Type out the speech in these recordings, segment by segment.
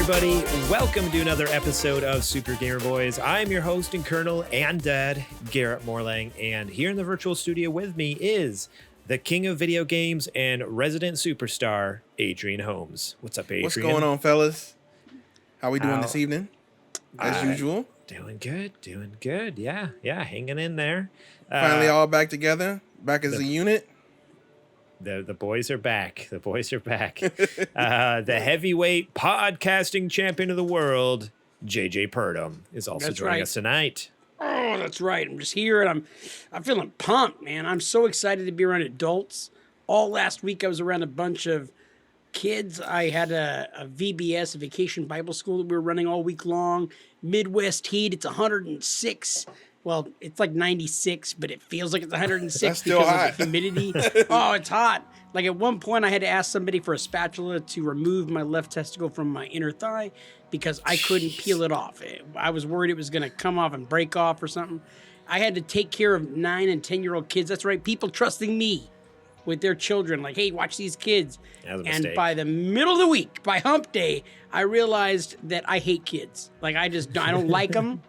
everybody. Welcome to another episode of Super Gamer Boys. I'm your host and colonel and dad, Garrett Morlang, and here in the virtual studio with me is the king of video games and resident superstar, Adrian Holmes. What's up, Adrian? What's going on, fellas? How we doing this evening? As usual? Doing good. Yeah, hanging in there. Finally all back together, back as a unit. The boys are back. The the heavyweight podcasting champion of the world, JJ Purdom, is also joining us tonight. Oh, that's right. I'm just here and I'm feeling pumped, man. I'm so excited to be around adults. All last week I was around a bunch of kids. I had a VBS, a Vacation Bible School that we were running all week long. Midwest heat, it's 106. Well, it's like 96, but it feels like it's 106 because of the humidity. Oh, it's hot. Like at one point, I had to ask somebody for a spatula to remove my left testicle from my inner thigh because I couldn't peel it off. I was worried it was going to come off and break off or something. I had to take care of 9 and 10-year-old kids. That's right, people trusting me with their children. Like, hey, watch these kids. And by the middle of the week, by hump day, I realized that I hate kids. Like, I don't like them.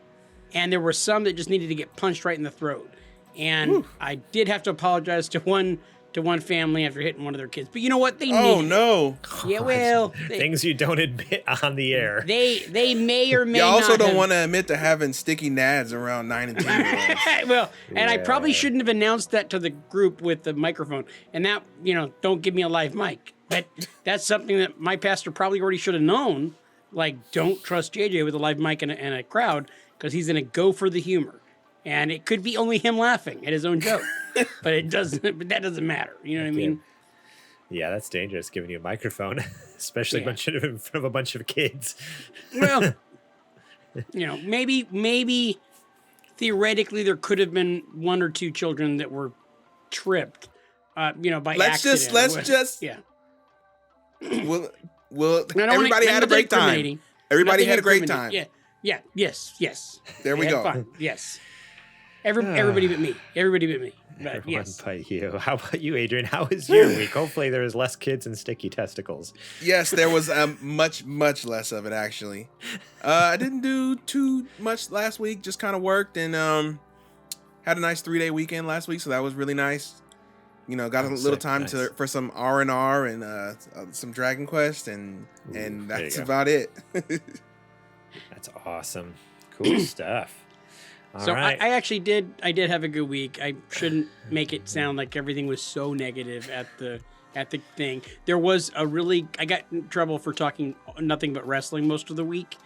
And there were some that just needed to get punched right in the throat. And I did have to apologize to one family after hitting one of their kids. But you know what? They needed no. Yeah, well. Things you don't admit on the air. They may or may not. You also don't have... want to admit to having sticky nads around 9 and 10-year-olds. Well, and I probably shouldn't have announced that to the group with the microphone. And that, don't give me a live mic. But that's something that my pastor probably already should have known. Like, don't trust JJ with a live mic and a crowd, because he's going to go for the humor. And it could be only him laughing at his own joke. But that doesn't matter. You know what I mean? Yeah, that's dangerous, giving you a microphone, especially in front of a bunch of kids. Well, maybe theoretically there could have been 1 or 2 children that were tripped, by accident. Let's just. Yeah. Well, everybody had a great time. Everybody had a great time. Yeah. Yes. There we go. Fun. Yes. Everybody but me. But Everyone yes. but you. How about you, Adrian? How was your week? Hopefully there was less kids and sticky testicles. Yes, there was much less of it, actually. I didn't do too much last week. Just kind of worked and had a nice 3-day weekend last week, so that was really nice. Got a little time for some R&R and some Dragon Quest, and that's about it. That's awesome. Cool stuff. All right. I actually did have a good week. I shouldn't make it sound like everything was so negative at the thing. There was I got in trouble for talking nothing but wrestling most of the week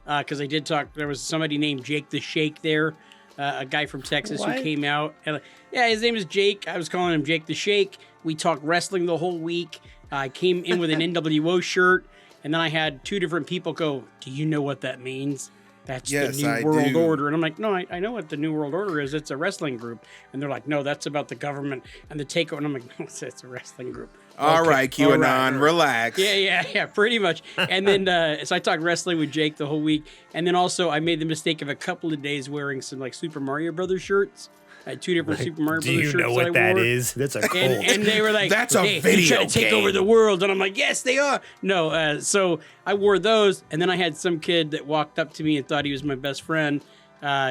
because I did talk. There was somebody named Jake the Shake there, a guy from Texas who came out. And his name is Jake. I was calling him Jake the Shake. We talked wrestling the whole week. I came in with an NWO shirt, and then I had 2 different people go, "Do you know what that means?" That's the New World Order. And I'm like, no, I know what the New World Order is. It's a wrestling group. And they're like, no, that's about the government and the takeover. And I'm like, no, it's a wrestling group. All right, QAnon, relax. Yeah, pretty much. And then, so I talked wrestling with Jake the whole week. And then also I made the mistake of a couple of days wearing some like Super Mario Brothers shirts. I had 2 different Super Mario Brothers shirts. Do you know what that is? That's a cult. And they were like, that's a video game. Trying to take over the world. And I'm like, yes, they are. No, so I wore those. And then I had some kid that walked up to me and thought he was my best friend.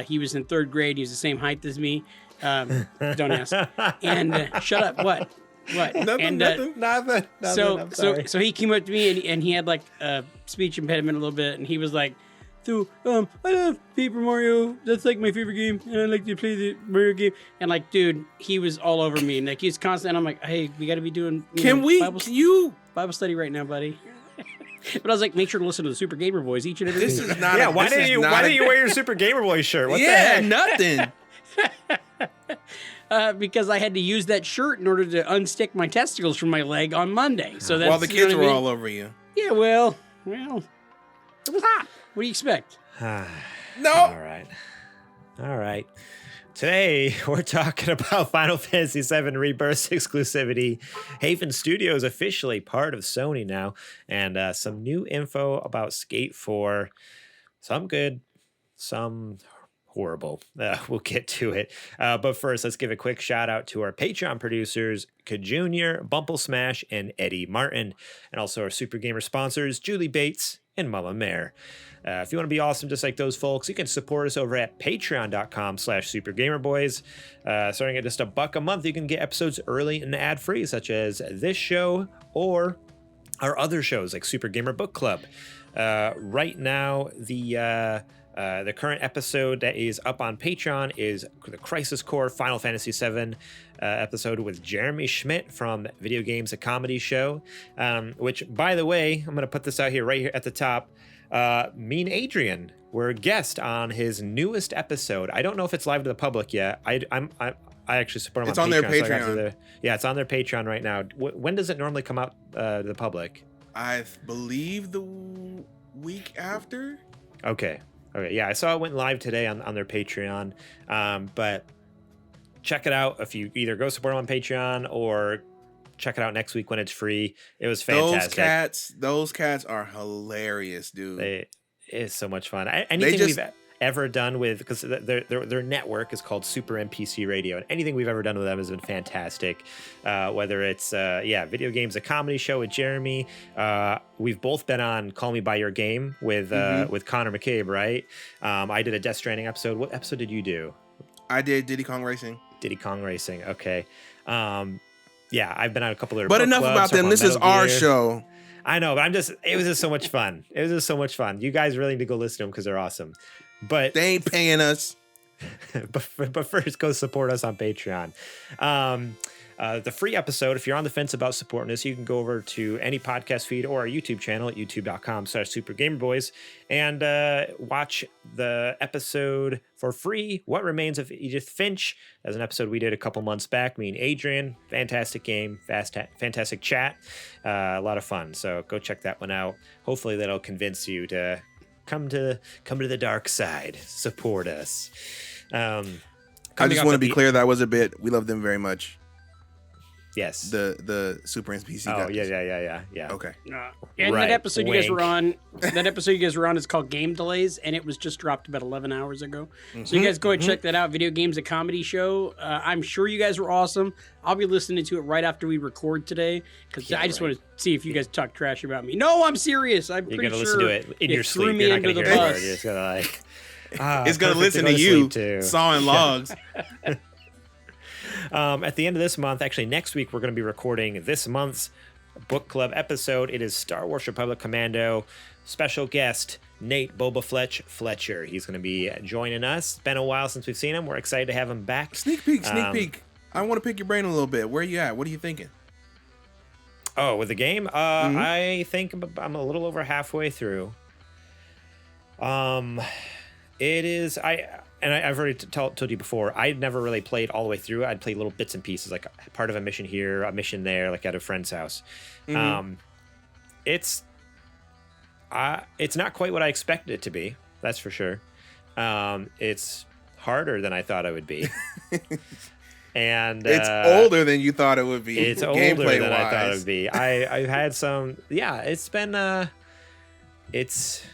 He was in 3rd grade. He was the same height as me. Don't ask. And shut up. What? Nothing. So he came up to me and he had like a speech impediment a little bit. And he was like, so, I love Paper Mario. That's like my favorite game, and I like to play the Mario game. And like, dude, he was all over me, and like he's constant. And I'm like, hey, we got to be doing. Bible study right now, buddy? But I was like, make sure to listen to the Super Gamer Boys each and every. This is not. Yeah, why didn't you wear your Super Gamer Boys shirt? What the heck? Nothing. Because I had to use that shirt in order to unstick my testicles from my leg on Monday. So that's while the kids were all over you. Yeah, well, it was hot. What do you expect? No. All right. Today, we're talking about Final Fantasy VII Rebirth exclusivity. Haven Studio is officially part of Sony now, and some new info about Skate 4. Some good, some horrible. We'll get to it. But first, let's give a quick shout out to our Patreon producers, Ka Jr., Bumple Smash, and Eddie Martin. And also our Super Gamer sponsors, Julie Bates, and Mama Mare. If you want to be awesome just like those folks, you can support us over at patreon.com/supergamerboys. Starting at just $1 a month, you can get episodes early and ad-free, such as this show or our other shows like Super Gamer Book Club. Right now, the current episode that is up on Patreon is the Crisis Core Final Fantasy VII episode with Jeremy Schmidt from Video Games, a Comedy Show, which, by the way, I'm going to put this out here right here at the top. Me and Adrian were a guest on his newest episode. I don't know if it's live to the public yet. I actually support them it's on their Patreon. Patreon. Yeah, it's on their Patreon right now. When does it normally come out to the public? I believe the week after. Okay, yeah, I saw it went live today on their Patreon. But check it out if you either go support them on Patreon or check it out next week when it's free. It was fantastic. Those cats are hilarious, dude. It is so much fun. Anything we've ever done with, because their network is called Super NPC Radio, and anything we've ever done with them has been fantastic. Whether it's Video Games, a Comedy Show with Jeremy. We've both been on Call Me By Your Game with Connor McCabe, right? I did a Death Stranding episode. What episode did you do? I did Diddy Kong Racing. Okay. Yeah, I've been on a couple of. But enough about them. This is our show. I know, but it was just so much fun. You guys really need to go listen to them because they're awesome. But they ain't paying us. but first, go support us on Patreon. The free episode, if you're on the fence about supporting us, you can go over to any podcast feed or our YouTube channel at youtube.com/supergamerboys and watch the episode for free, What Remains of Edith Finch. As an episode we did a couple months back, me and Adrian. Fantastic game, fantastic chat, a lot of fun. So go check that one out. Hopefully that'll convince you to come to the dark side. Support us. I just want to be clear, that was a bit. We love them very much. Yes. The Super NPC guys. Oh, yeah. Okay. And right. that episode Wink. you guys were on is called Game Delays, and it was just dropped about 11 hours ago. So you guys go and check that out. Video Games, a Comedy Show. I'm sure you guys were awesome. I'll be listening to it right after we record today, because I just want to see if you guys talk trash about me. No, I'm serious. I'm pretty sure. You're going to listen to it in your sleep. You're not going to hear it. You're just going to like... it's going to listen to you sawing logs. At the end of this month, actually next week, we're going to be recording this month's book club episode. It is Star Wars Republic Commando. Special guest, Nate Boba Fletcher. He's going to be joining us. It's been a while since we've seen him. We're excited to have him back. Sneak peek. I want to pick your brain a little bit. Where are you at? What are you thinking? Oh, with the game? I think I'm a little over halfway through. It is... I've already told you before, I'd never really played all the way through. I'd play little bits and pieces, like part of a mission here, a mission there, like at a friend's house. It's not quite what I expected it to be, that's for sure. It's harder than I thought it would be. And it's older than you thought it would be. It's older than I thought it would be. I've had some... Yeah, it's been... It's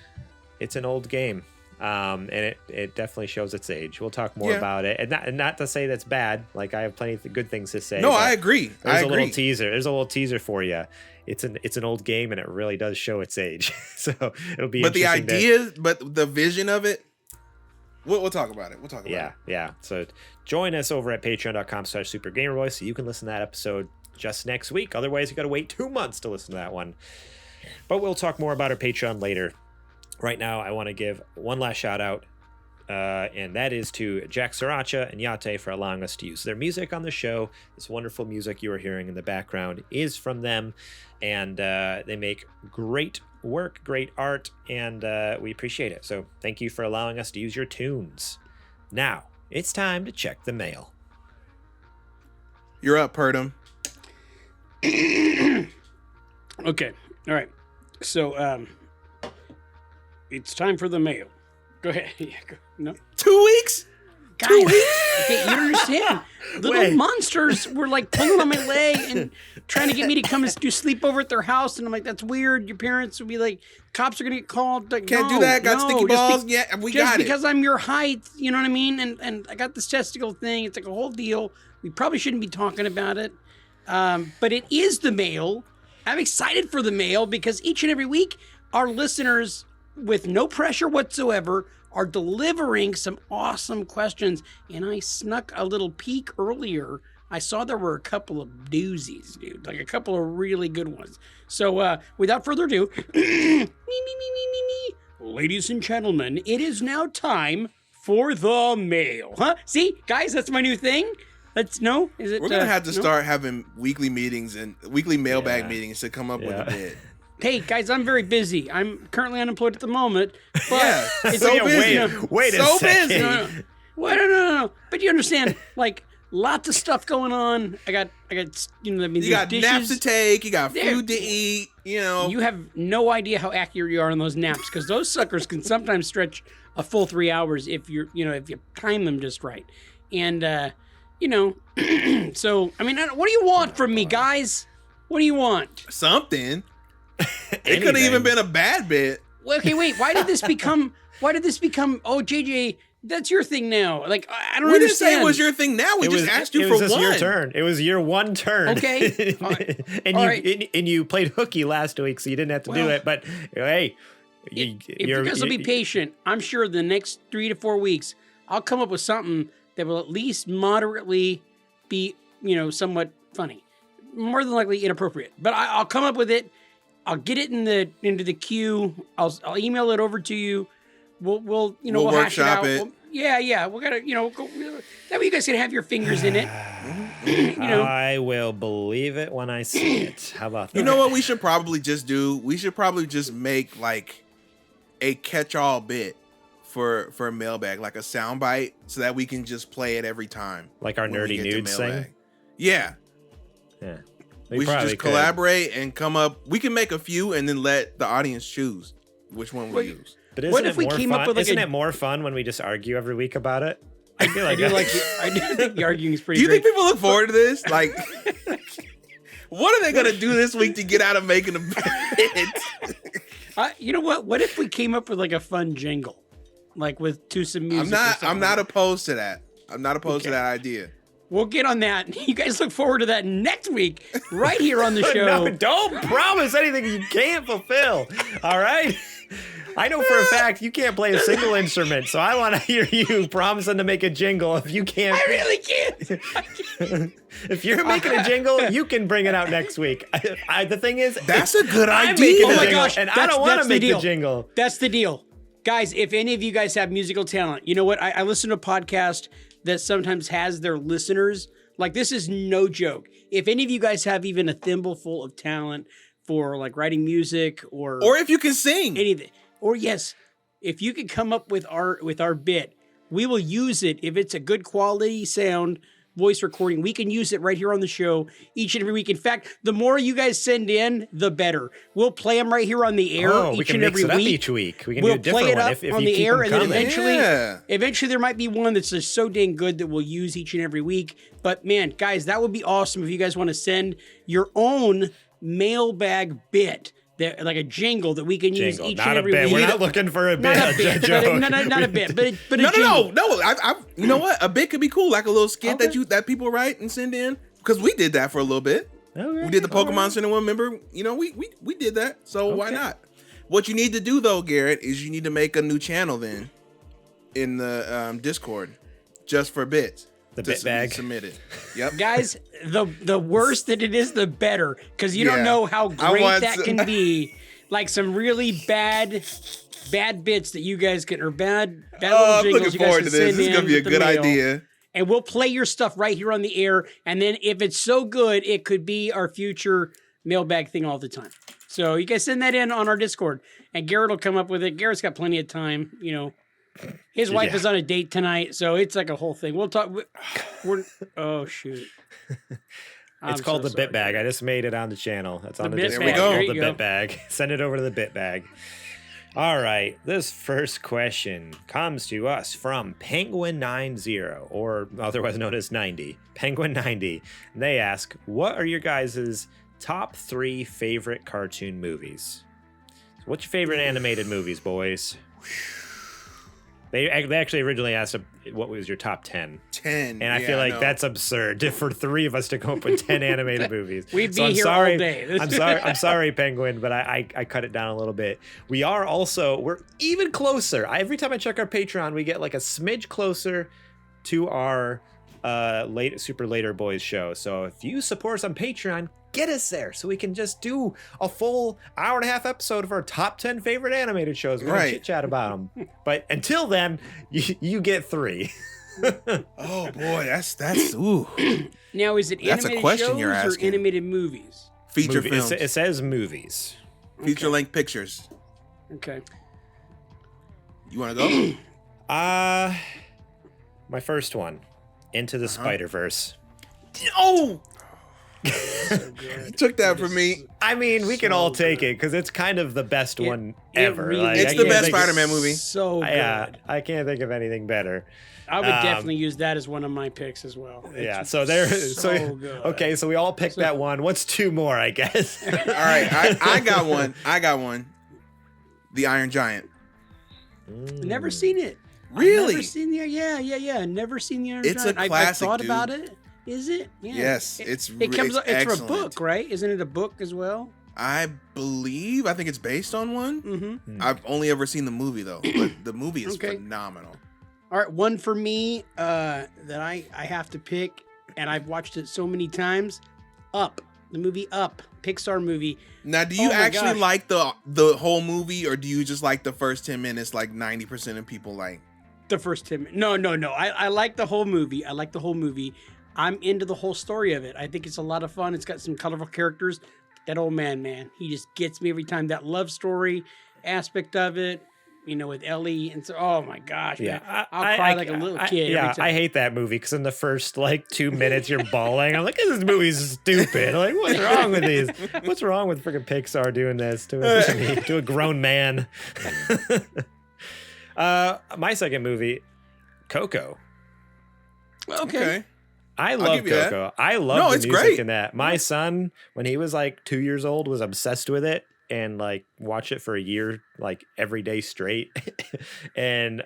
an old game. And it definitely shows its age. We'll talk more about it, and not to say that's bad. Like, I have plenty of good things to say. No, I agree. There's a little teaser. There's a little teaser for you. It's an old game, and it really does show its age. So it'll be. But the idea, but the vision of it, we'll talk about it. Yeah. So join us over at patreon.com/supergamerboys so you can listen to that episode just next week. Otherwise, you got to wait 2 months to listen to that one. But we'll talk more about our Patreon later. Right now, I want to give one last shout out, and that is to Jack Sriracha and Yate for allowing us to use their music on the show. This wonderful music you are hearing in the background is from them, and they make great work, great art, and we appreciate it. So thank you for allowing us to use your tunes. Now, it's time to check the mail. You're up, Purdom. Okay. All right. So, it's time for the mail. Go ahead. Yeah, go. No. 2 weeks? Guys, okay, you don't understand. Little monsters were like pulling on my leg and trying to get me to come and do sleepover at their house. And I'm like, that's weird. Your parents would be like, cops are going to get called. Like, Can't do that. Got sticky balls. Yeah, we got it. Just because I'm your height, you know what I mean? And I got this testicle thing. It's like a whole deal. We probably shouldn't be talking about it. But it is the mail. I'm excited for the mail because each and every week our listeners, with no pressure whatsoever, are delivering some awesome questions. And I snuck a little peek earlier. I saw there were a couple of doozies, dude, like a couple of really good ones. So without further ado, ladies and gentlemen, it is now time for the mail. Huh? See, guys, that's my new thing. Is it? We're gonna have to start having weekly meetings and weekly mailbag meetings to come up with a bit. Hey guys, I'm very busy. I'm currently unemployed at the moment. But it's so busy. Wait so a second. busy. No. But you understand, like lots of stuff going on. I got you got dishes. naps to take. You got food to eat. You have no idea how accurate you are on those naps because those suckers can sometimes stretch a full 3 hours if you time them just right. And so I mean, what do you want from me, guys? What do you want? Something. It could have even been a bad bit. Well, okay, wait. Why did this become? Oh, JJ, that's your thing now. Like I don't understand. We didn't say it was your thing. Now we just asked you for one. It was your turn. It was your one turn. Okay. And you played hooky last week, so you didn't have to do it. But hey, if you guys will be patient, I'm sure the next 3 to 4 weeks, I'll come up with something that will at least moderately be, somewhat funny. More than likely inappropriate, but I'll come up with it. I'll get it into the queue. I'll email it over to you. We'll hash it out. Yeah. We gotta that way you guys can have your fingers in it. I will believe it when I see it. How about that? You know what we should probably just do? We should probably just make like a catch-all bit for a mailbag, like a soundbite, so that we can just play it every time. Like our nerdy nudes thing? Yeah. We should just collaborate and come up. We can make a few and then let the audience choose which one we use. But isn't it more fun when we just argue every week about it? I feel like I do think the arguing is pretty great. Do you great. think people look forward to this? Like, what are they going to do this week to get out of making a bit? You know what? What if we came up with like a fun jingle? Like with some music. I'm not opposed to that. I'm not opposed to that idea. We'll get on that. You guys look forward to that next week, right here on the show. No, don't promise anything you can't fulfill. All right? I know for a fact you can't play a single instrument, so I want to hear you promising to make a jingle if you can't. I really can't. If you're making a jingle, you can bring it out next week. The thing is, that's a good idea. I'm making oh my jingle, gosh, and I don't want to make the jingle. That's the deal. Guys, if any of you guys have musical talent, you know what? I listen to a podcast that sometimes has their listeners. Like, this is no joke. If any of you guys have even a thimbleful of talent for like writing music or if you can sing anything, or yes, if you could come up with our bit, we will use it. If it's a good quality sound voice recording, we can use it right here on the show each and every week. In fact, the more you guys send in, the better. We'll play them right here on the air each and every week. Each week. We can we'll do a different play it one up if on you the keep air, them and then coming. eventually there might be one that's just so dang good that we'll use each and every week. But man, guys, that would be awesome if you guys want to send your own mailbag bit. Like a jingle that we can use each and every week. We're not looking for a bit. Not a bit. Not a bit. But a no. You know what? A bit could be cool, like a little skit that people write and send in. Because we did that for a little bit. Okay, we did the Pokemon Center one. Remember? We did that. So why not? What you need to do though, Garrett, is you need to make a new channel then in the Discord just for bits. The bit bag submitted. Yep. Guys, the worse that it is, the better, because you don't know how great that can be. Like some really bad bits that you guys can, or bad little jingles you guys can send in. This is gonna be a good idea. And we'll play your stuff right here on the air. And then if it's so good, it could be our future mailbag thing all the time. So you guys send that in on our Discord, and Garrett will come up with it. Garrett's got plenty of time, His wife is on a date tonight, so it's like a whole thing. We'll talk. Oh shoot! It's called the Bit Bag. I just made it on the channel. That's on the Discord. There we go. It's called the Bit Bag. Send it over to the Bit Bag. All right. This first question comes to us from Penguin90, or otherwise known as 90. Penguin90. They ask, "What are your guys' top 3 favorite cartoon movies?" So what's your favorite animated movies, boys? They actually originally asked what was your top 10. 10. And I feel like that's absurd for 3 of us to come up with 10 animated movies. We'd be here all day. I'm sorry, Penguin, but I cut it down a little bit. We're even closer. Every time I check our Patreon, we get like a smidge closer to our Super Later Boys show. So if you support us on Patreon, get us there so we can just do a full hour-and-a-half episode of our top 10 favorite animated shows. We're gonna chit chat about them. But until then, you get 3. Oh boy, that's ooh. Now, is it That's animated a question shows you're or asking. animated movies? Feature films, It says movies. feature length pictures. Okay. You want to go? My first one, Into the Spider-Verse. Oh, So good. you took that from me. I mean, we can So all take good. it because it's kind of the best one It ever. really Like, It's I the can't best think of- Spider-Man movie. So good. Yeah, I can't think of anything better. I would definitely use that as one of my picks as well. Yeah, It's so so good. okay, so we all picked that one. What's 2 more, I guess? All right, I got one. The Iron Giant. Never seen it. Really? Never seen the Never seen the Iron It's a Giant. classic, I thought dude. about it. Is it? Yeah. Yes, It's from a excellent. book, right? Isn't it a book as well? I think it's based on one. Mm-hmm. I've only ever seen the movie though, but the movie is Okay. phenomenal. All right, one for me that I have to pick, and I've watched it so many times. Up, the movie Up, Pixar movie. Now, do you Oh my actually gosh. like the whole movie, or do you just like the first 10 minutes, like 90% of people like? The first 10 minutes. No. I like the whole movie. I'm into the whole story of it. I think it's a lot of fun. It's got some colorful characters. That old man, he just gets me every time. That love story aspect of it, with Ellie. And so, oh my gosh, Yeah, man. I'll cry like a little kid. every time. I hate that movie because in the first 2 minutes you're bawling. I'm like, this movie's stupid. Like, what's wrong with these? What's wrong with freaking Pixar doing this to a grown man? My second movie, Coco. Okay. I love give you that. Coco. I love No, the it's music great. in that. My son, when he was 2 years old, was obsessed with it and watched it for a year, every day straight. And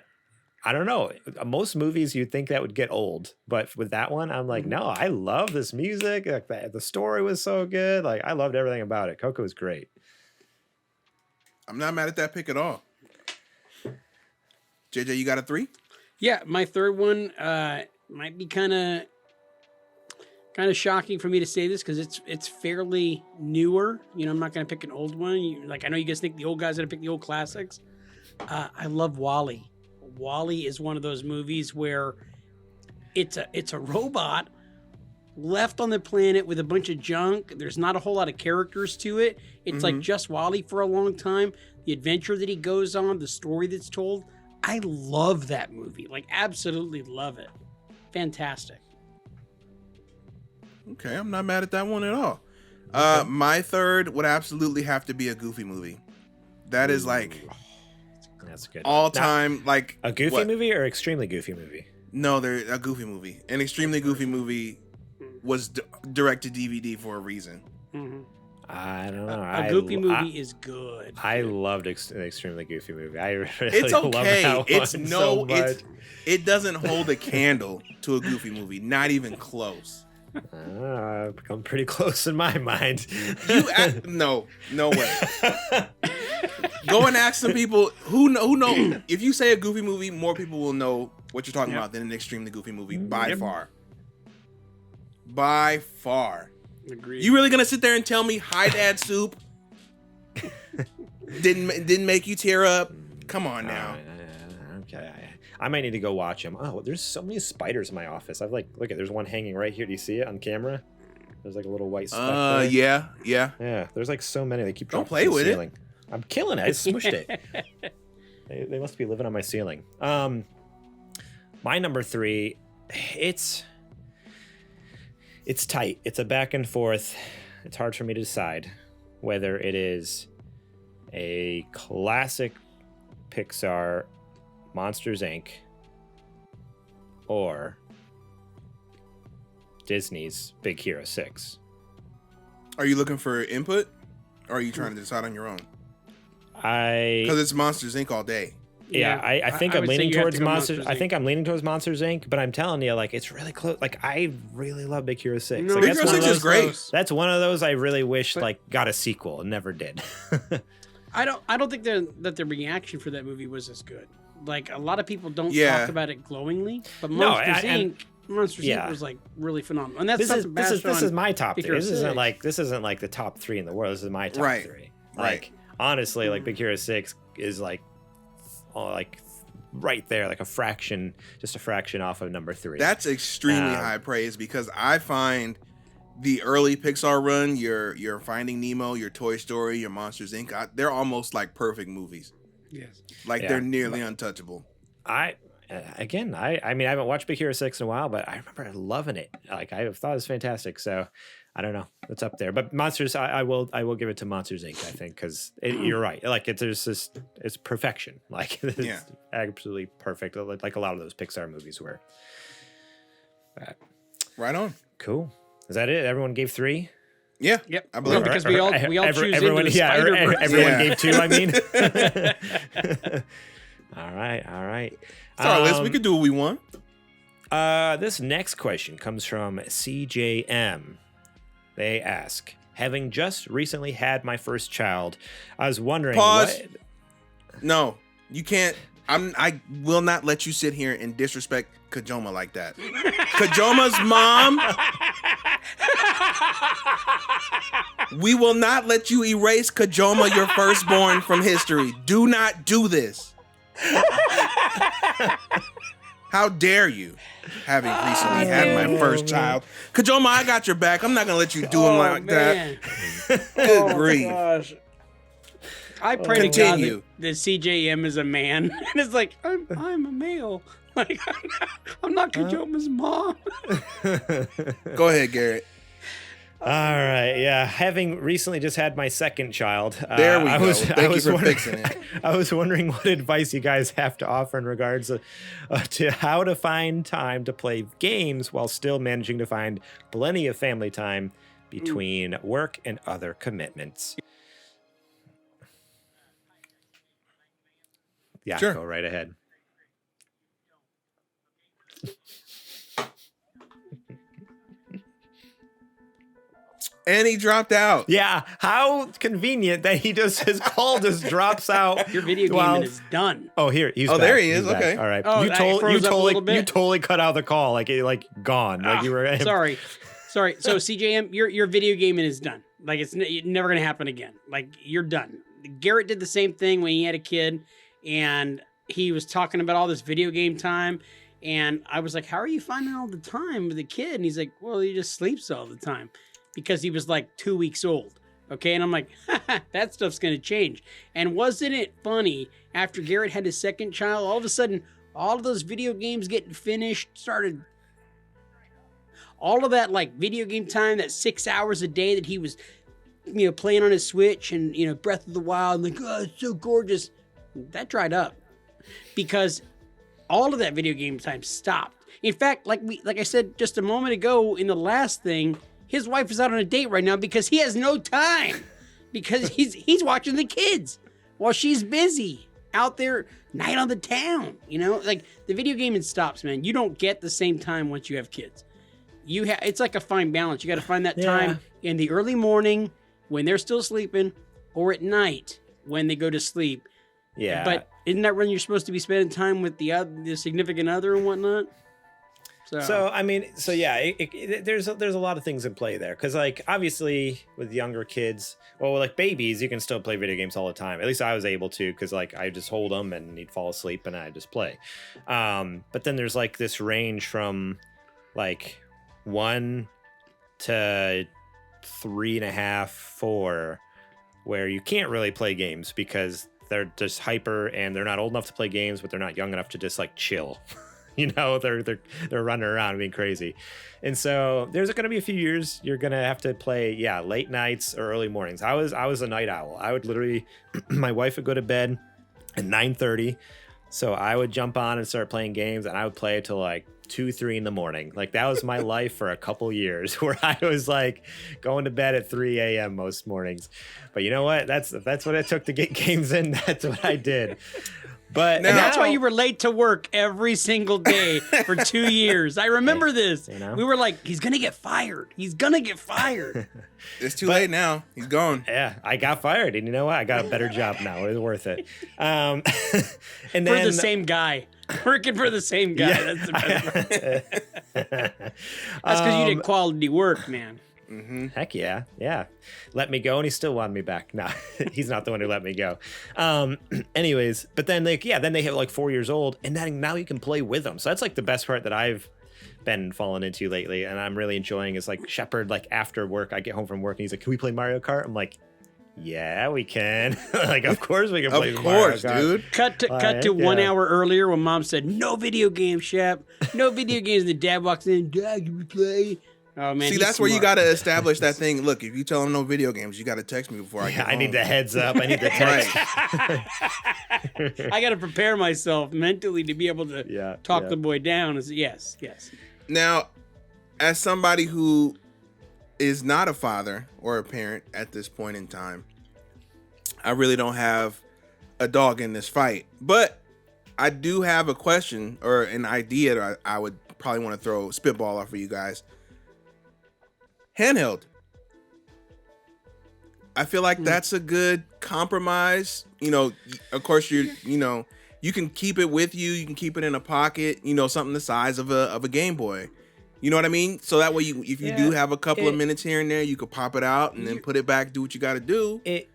I don't know, most movies you'd think that would get old, but with that one, I'm like, no, I love this music. The story was so good. I loved everything about it. Coco is great. I'm not mad at that pick at all. JJ, you got a 3? Yeah, my third one might be kind of shocking for me to say this because it's fairly newer. I'm not going to pick an old one. I know you guys think the old guys are going to pick the old classics. I love WALL-E. WALL-E is one of those movies where it's a robot left on the planet with a bunch of junk. There's not a whole lot of characters to it. It's like just WALL-E for a long time. The adventure that he goes on, the story that's told. I love that movie. Absolutely love it. Fantastic. Okay, I'm not mad at that one at all. My third would absolutely have to be a Goofy movie. That is That's good. all Now, time a Goofy what? movie or extremely Goofy movie? No, they're a Goofy movie. An extremely Goofy movie was direct to DVD for a reason. Mm-hmm. I don't know. A Goofy movie is good. I loved an extremely Goofy movie. I really It's love okay. that one It's so much. it doesn't hold a candle to a Goofy movie. Not even close. I've become pretty close in my mind. No way. Go and ask some people who know. If you say a Goofy movie, more people will know what you're talking about than an extremely Goofy movie by far. By far. Agreed. You really gonna sit there and tell me Hi Dad Soup didn't make you tear up? Come on now. Okay. I might need to go watch them. Oh, there's so many spiders in my office. I've look at, there's one hanging right here. Do you see it on camera? There's a little white speck there. Yeah. Yeah, there's so many. They keep Don't dropping play from the with it. ceiling. I'm killing it. I smushed it. They must be living on my ceiling. My number 3, it's tight. It's a back and forth. It's hard for me to decide whether it is a classic Pixar Monsters Inc. or Disney's Big Hero 6. Are you looking for input, or are you trying to decide on your own? Because it's Monsters Inc. all day. Yeah, I think I I'm would say leaning you have towards to go Monsters. I Inc. think I'm leaning towards Monsters Inc. But I'm telling you, like, it's really close. Like, I really love Big Hero 6. No, Like, Big that's Hero one of 6 is those. great. That's one of those I really wish But- like got a sequel and never did. I don't think that the reaction for that movie was as good. Like a lot of people don't Yeah. talk about it glowingly, but No, Monsters and- Inc. Monsters yeah. Inc. was like really phenomenal, and that's this not is to this is bash this is on my top Big three. Hero This 6. isn't like the top three in the world. This is my top Right. three. Right. Like honestly, like Big Hero 6 is like right there, like just a fraction off of number 3. That's extremely high praise because I find the early Pixar run, your Finding Nemo, your Toy Story, your Monsters Inc. They're almost like perfect movies. Yes. Like Yeah. they're nearly untouchable. I mean I haven't watched Big Hero 6 in a while, but I remember loving it. Like I thought it was fantastic. So I don't know, it's up there. But Monsters, I will give it to Monsters Inc. I think because you're right. Like it's perfection. Like it's Yeah. absolutely perfect. Like a lot of those Pixar movies were. But, Right on. cool. Is that it? Everyone gave 3. Yeah. Yep. I believe Well, it. because we all choose everyone, into the yeah, Spider-Verse. everyone Yeah. gave 2. I mean. All right. It's our list. We could do what we want. This next question comes from CJM. They ask, having just recently had my first child, I was wondering Pause. what... No, you can't. I will not let you sit here and disrespect Kajoma like that. Kajoma's mom. We will not let you erase Kajoma, your firstborn, from history. Do not do this. How dare you? Having recently had my first child. Kajoma, I got your back. I'm not going to let you do him like that. Good grief. Gosh. I pray Continue. to God that CJM is a man, and it's like I'm a male. Like I'm not Kajoma's mom. Go ahead, Garrett. All right, yeah. Having recently just had my second child, There we go. Thank you for wondering, fixing it. I was wondering what advice you guys have to offer in regards to how to find time to play games while still managing to find plenty of family time between work and other commitments. Yeah, Sure. go right ahead. And he dropped out. Yeah, how convenient that his call just drops out. Your video game while- is done. Oh, here he's Oh, back. there he is. He's back. Okay. All right. Oh, you I told you froze up a little bit. totally cut out the call like gone. Like you were Sorry. So CJM, your video gaming is done. Like it's never gonna happen again. Like you're done. Garrett did the same thing when he had a kid, and he was talking about all this video game time. And I was like, "How are you finding all the time with the kid?" And he's like, "Well, he just sleeps all the time," because he was like 2 weeks old. Okay, and I'm like, that stuff's gonna change. And wasn't it funny? After Garrett had his second child, all of a sudden, all of those video games getting finished started. All of that like video game time, that 6 hours a day that he was, playing on his Switch and Breath of the Wild, and like, oh, it's so gorgeous. That dried up because all of that video game time stopped. In fact, like I said just a moment ago in the last thing, his wife is out on a date right now because he has no time because he's watching the kids while she's busy out there night on the town. Like the video gaming stops, man. You don't get the same time once you have kids. It's like a fine balance. You got to find that time in the early morning when they're still sleeping, or at night when they go to sleep. Yeah. But isn't that when you're supposed to be spending time with the significant other and whatnot? So I mean, yeah, there's a lot of things in play there because like obviously with younger kids, well, like babies, you can still play video games all the time. At least I was able to because like I just hold them and he'd fall asleep and I just play. But then there's like this range from like 1 to 3.5, 4, where you can't really play games because they're just hyper and they're not old enough to play games, but they're not young enough to just like chill. They're running around being crazy. And so there's going to be a few years you're going to have to play, late nights or early mornings. I was a night owl. I would literally, my wife would go to bed at 9:30. So I would jump on and start playing games and I would play till like 2, 3 in the morning. Like that was my life for a couple years where I was like going to bed at 3 a.m. most mornings. But you know what? That's what it took to get games in. That's what I did. But And that's why you were late to work every single day for 2 years. I remember this. You know? We were like, he's going to get fired. He's going to get fired. It's too late now. He's gone. Yeah, I got fired, and you know what? I got a better job now. It was worth it. And For then the same guy. Working for the same guy. Yeah. That's the best part. That's because you did quality work, man. Mm-hmm. Heck yeah, yeah. Let me go, and he still wanted me back. No, he's not the one who let me go. Anyways, but then then they hit like 4 years old, and then now you can play with them. So that's like the best part that I've been falling into lately, and I'm really enjoying is like Shepard. Like after work, I get home from work, and he's like, "Can we play Mario Kart?" I'm like, "Yeah, we can." Like, of course we can play Mario Kart. Dude. Cut to 1 hour earlier when mom said, no video games, Shep. No video games. And the dad walks in, Dad, can we play? Oh, man. See, that's where you got to establish that thing. Look, if you tell him no video games, you got to text me before I get home. I need the heads up. I need the text. I got to prepare myself mentally to be able to talk the boy down. Yes. Now, as somebody who is not a father or a parent at this point in time, I really don't have a dog in this fight. But I do have a question or an idea that I would probably want to throw spitball off for you guys. Handheld. I feel like that's a good compromise. You know, of course you can keep it with you. You can keep it in a pocket, something the size of a Game Boy. You know what I mean? So that way if you do have a couple of minutes here and there, you could pop it out and then put it back, do what you got to do. It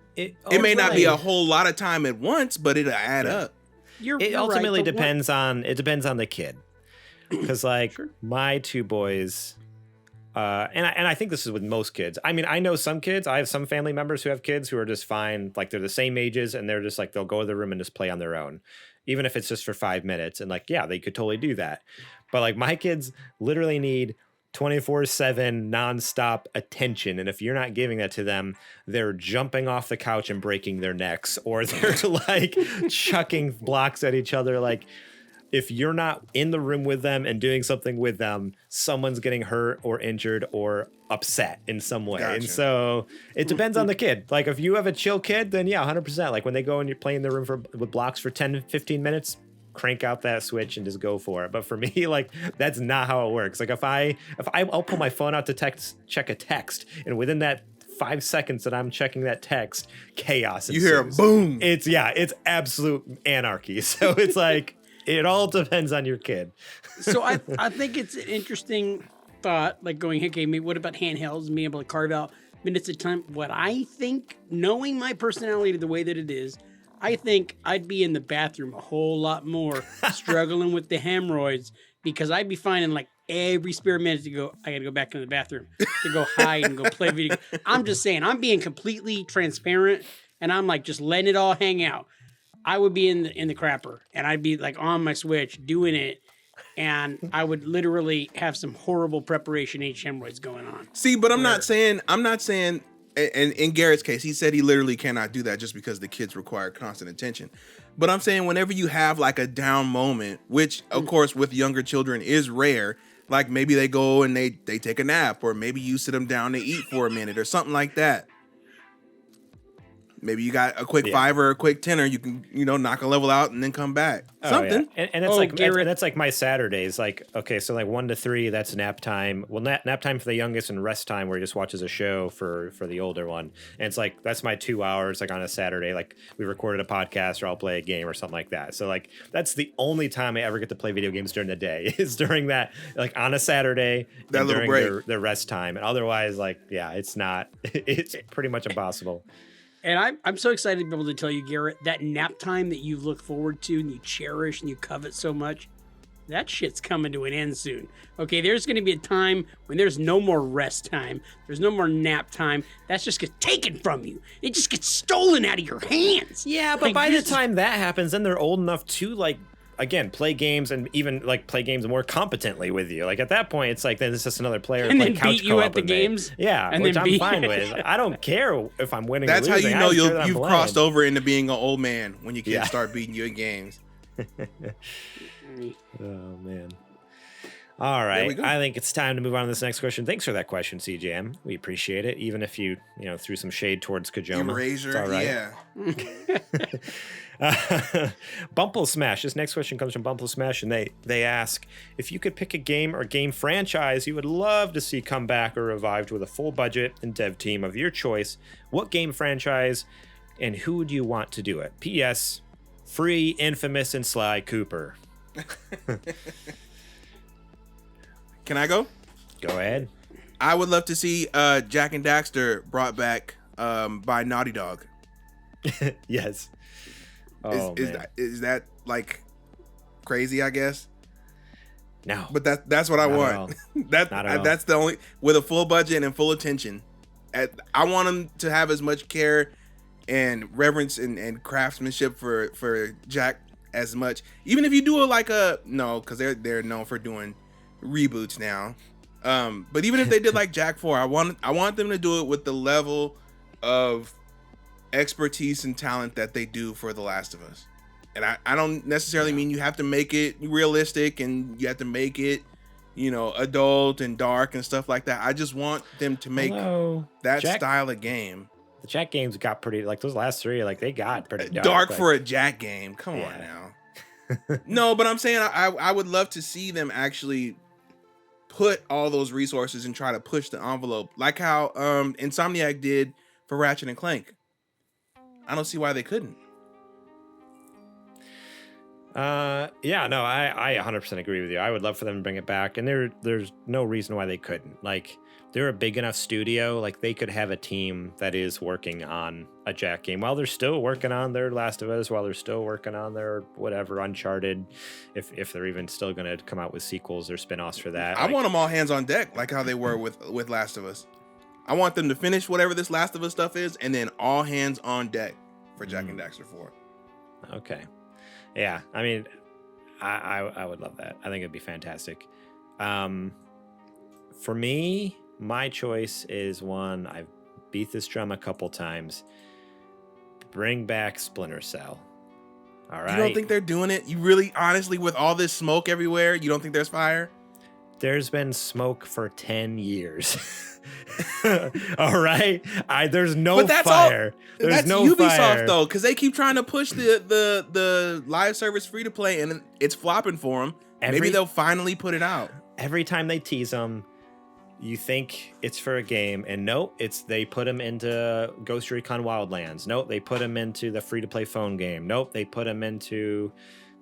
may not be a whole lot of time at once, but it'll add up. It ultimately depends on the kid. Cuz like my two boys and I think this is with most kids. I mean, I know some kids. I have some family members who have kids who are just fine. Like they're the same ages and they're just like, they'll go to the room and just play on their own, even if it's just for 5 minutes. And like, yeah, they could totally do that. But like my kids literally need 24/7 nonstop attention. And if you're not giving that to them, they're jumping off the couch and breaking their necks, or they're like chucking blocks at each other. Like, if you're not in the room with them and doing something with them, someone's getting hurt or injured or upset in some way. Gotcha. And so it depends on the kid. Like if you have a chill kid, then yeah, 100%. Like when they go and you're playing in the room with blocks for 10 to 15 minutes, crank out that switch and just go for it. But for me, like that's not how it works. Like I'll pull my phone out to check a text, and within that 5 seconds that I'm checking that text, chaos ensues. You hear a boom. It's absolute anarchy. So it's like, it all depends on your kid. So I think it's an interesting thought, like going, okay, maybe what about handhelds and being able to carve out minutes at a time? What I think, knowing my personality the way that it is, I think I'd be in the bathroom a whole lot more struggling with the hemorrhoids, because I'd be finding like every spare minute to go, I got to go back into the bathroom to go hide and go play video. I'm just saying, I'm being completely transparent, and I'm like just letting it all hang out. I would be in the crapper, and I'd be like on my Switch doing it, and I would literally have some horrible preparation H hemorrhoids going on. See, but I'm not saying, and in Garrett's case, he said he literally cannot do that just because the kids require constant attention. But I'm saying whenever you have like a down moment, which of course with younger children is rare, like maybe they go and they take a nap, or maybe you sit them down to eat for a minute or something like that. Maybe you got a quick $5 or a quick $10, you can, knock a level out and then come back. Something. Yeah. And it's that's like my Saturdays. Like, okay, so like 1 to 3, that's nap time. Well, nap time for the youngest and rest time where he just watches a show for the older one. And it's like, that's my 2 hours, like on a Saturday. Like we recorded a podcast or I'll play a game or something like that. So like, that's the only time I ever get to play video games during the day is during that, like on a Saturday, that little break, the rest time. And otherwise, like, yeah, it's pretty much impossible. And I'm so excited to be able to tell you, Garrett, that nap time that you look forward to and you cherish and you covet so much, that shit's coming to an end soon. Okay, there's going to be a time when there's no more rest time. There's no more nap time. That just gets taken from you. It just gets stolen out of your hands. Yeah, but by the time that happens, then they're old enough to, like, again, play games and even like play games more competently with you. Like at that point, it's like then it's just another player and playing then couch beat you at the games. Yeah, and which then I'm fine with. I don't care if I'm winning. That's or losing. how you know you've crossed over into being an old man when you can't start beating you in games. Oh man. All There we right. go. I think it's time to move on to this next question. Thanks for that question, CJM. We appreciate it. Even if you threw some shade towards Kajoma. Erasure, It's all right. yeah. Bumple Smash. This next question comes from Bumple Smash, and they ask, if you could pick a game or game franchise you would love to see come back or revived with a full budget and dev team of your choice, what game franchise and who would you want to do it? P.S. Free Infamous and Sly Cooper. Can I go? Go ahead. I would love to see Jack and Daxter brought back by Naughty Dog. Yes. Oh, man. Is that like crazy? I guess. No. But that's what I Not at want. all. That Not at all. that's the only, with a full budget and full attention. I want them to have as much care and reverence and craftsmanship for Jack as much. Even if you do it like because they're known for doing reboots now. But even if they did like Jack 4, I want them to do it with the level of expertise and talent that they do for The Last of Us. And I don't necessarily mean you have to make it realistic and you have to make it, adult and dark and stuff like that. I just want them to make that style of game. The Jack games got pretty, like those last three, like they got pretty dark for a Jack game. Come on now. No, but I'm saying I would love to see them actually put all those resources and try to push the envelope, like how Insomniac did for Ratchet and Clank. I don't see why they couldn't. Yeah, no, I 100% agree with you. I would love for them to bring it back, and there's no reason why they couldn't. Like, they're a big enough studio, like they could have a team that is working on a Jack game while they're still working on their Last of Us, while they're still working on their whatever Uncharted, if they're even still going to come out with sequels or spin-offs for that. I want them all hands on deck, like how they were with Last of Us. I want them to finish whatever this Last of Us stuff is, and then all hands on deck for Jack and Daxter 4. Okay. Yeah, I mean, I would love that. I think it'd be fantastic. For me, my choice is one, I've beat this drum a couple times. Bring back Splinter Cell. All right. You don't think they're doing it? You really, honestly, with all this smoke everywhere, you don't think there's fire? There's been smoke for 10 years. All right. There's no fire. There's no Ubisoft fire. though, because they keep trying to push the live service free to play, and it's flopping for them. Maybe they'll finally put it out. Every time they tease them, you think it's for a game, and nope, they put them into Ghost Recon Wildlands. Nope, they put them into the free to play phone game. Nope, they put them into.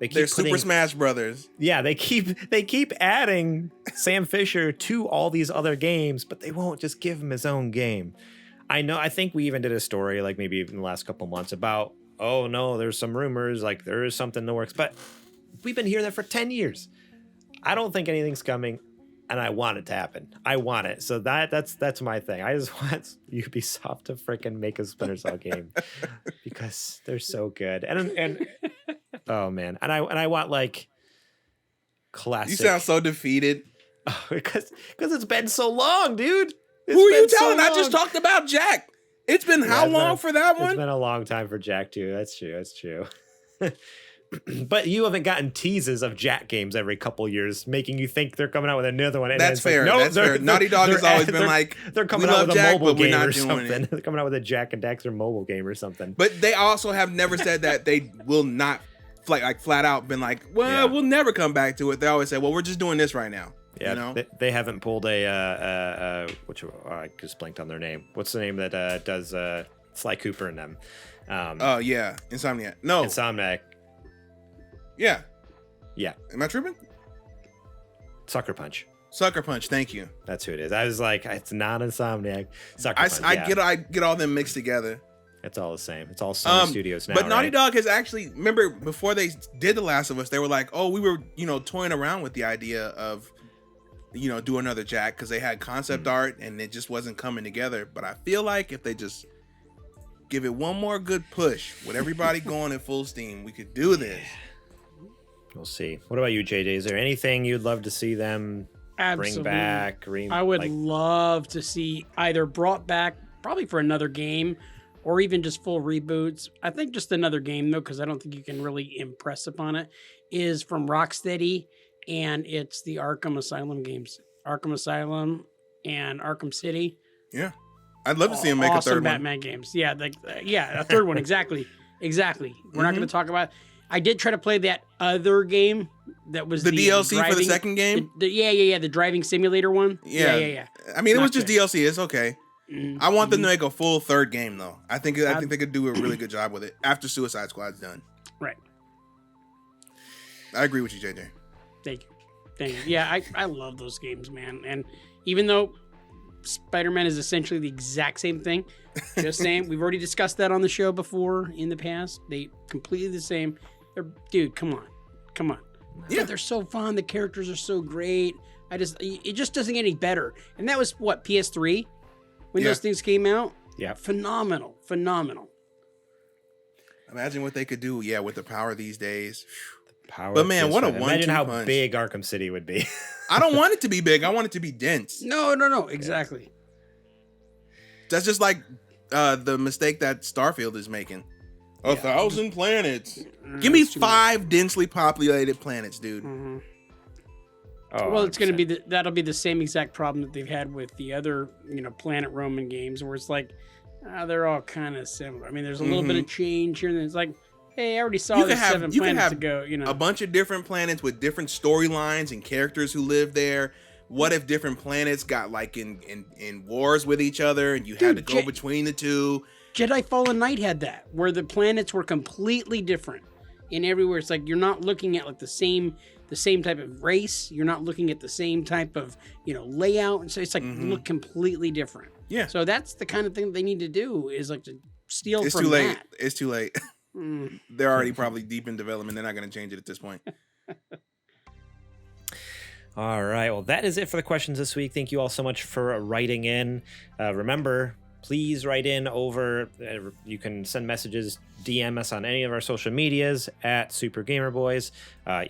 They're Super Smash Brothers. Yeah, they keep adding Sam Fisher to all these other games, but they won't just give him his own game. I think we even did a story, like maybe even the last couple months, about, oh no, there's some rumors, like there is something in the works, but we've been hearing that for 10 years. I don't think anything's coming, and I want it to happen. I want it. So that's my thing. I just want Ubisoft to freaking make a Splinter Cell game because they're so good. And oh man, and I want like classic. You sound so defeated. Because it's been so long, dude. Who are you telling? I just talked about Jack. It's been how long for that one? It's been a long time for Jack too. That's true. But you haven't gotten teases of Jack games every couple years, making you think they're coming out with another one. And that's fair. Like, no, that's fair. Naughty Dog has always been like, they're coming out with a mobile game or something. They're coming out with a Jack and Daxter mobile game or something. But they also have never said that they will not, flat out been like, well, we'll never come back to it. They always say, well, we're just doing this right now. Yeah, you know? They haven't pulled I just blanked on their name. What's the name that does Sly Cooper and them? Oh yeah, Insomniac. No, Insomniac. Yeah. Yeah. Am I tripping? Sucker Punch. Sucker Punch. Thank you. That's who it is. I was like, it's not Insomniac. Sucker Punch. I get all them mixed together. It's all the same. It's all Sony Studios now. But Naughty Dog has actually, remember before they did The Last of Us, they were like, oh, we were, toying around with the idea of, do another Jack, because they had concept art and it just wasn't coming together. But I feel like if they just give it one more good push with everybody going at full steam, we could do this. We'll see. What about you, JJ? Is there anything you'd love to see them bring back? I would love to see either brought back, probably for another game, or even just full reboots. I think just another game, though, because I don't think you can really impress upon it, is from Rocksteady and it's the Arkham Asylum games. Arkham Asylum and Arkham City. Yeah. I'd love to see him make a third Batman one. games. Yeah, a third one. Exactly. We're not going to talk about. I did try to play that other game that was the DLC for the second game. The driving simulator one. Yeah. I mean, it was just DLC. It's okay. I want them to make a full third game though. I think they could do a really good job with it after Suicide Squad's done. Right. I agree with you, JJ. Thank you. Yeah, I love those games, man. And even though Spider-Man is essentially the exact same thing, just saying, we've already discussed that on the show before in the past. They completely the same. Dude, come on. Yeah, they're so fun. The characters are so great. It just doesn't get any better. And that was what, PS3 when those things came out. Yeah, phenomenal. Imagine what they could do. Yeah, with the power these days. But man, what a one-two Imagine how punch. big Arkham City would be. I don't want it to be big. I want it to be dense. No, exactly. That's just like the mistake that Starfield is making. 1,000 planets. Give me 5 densely populated planets, dude. Mm-hmm. Oh, well, it's going to be that'll be the same exact problem that they've had with the other, Planet Roman games, where it's like they're all kind of similar. I mean, there's a little bit of change here, and it's like, hey, I already saw this 7 planets ago. A bunch of different planets with different storylines and characters who live there. What if different planets got like in wars with each other, and you had to go between the two? Jedi Fallen Knight had that, where the planets were completely different in everywhere. It's like you're not looking at like the same type of race. You're not looking at the same type of layout, and so it's like look completely different. Yeah. So that's the kind of thing they need to do is like to steal it's from too late. that. It's too late. They're already probably deep in development. They're not going to change it at this point. All right. Well, that is it for the questions this week. Thank you all so much for writing in. Remember, please write in over. You can send messages, DM us on any of our social medias at Super Gamer Boys.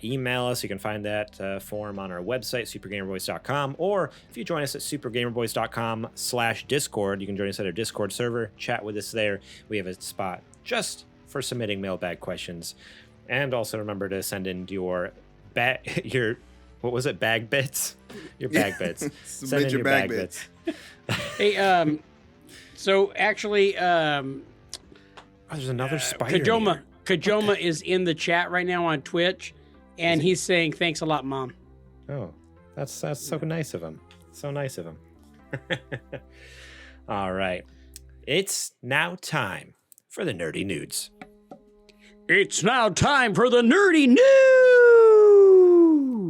Email us. You can find that form on our website, supergamerboys.com. Or if you join us at supergamerboys.com/Discord, you can join us at our Discord server. Chat with us there. We have a spot just for submitting mailbag questions. And also remember to send in your what was it? Bag bits? Your bag bits. Send in your bag bits. Hey, so actually, there's another spider. Kajoma is in the chat right now on Twitch, and he's saying thanks a lot, Mom. Oh, that's so nice of him. So nice of him. All right. It's now time for the nerdy nudes. It's now time for the nerdy news.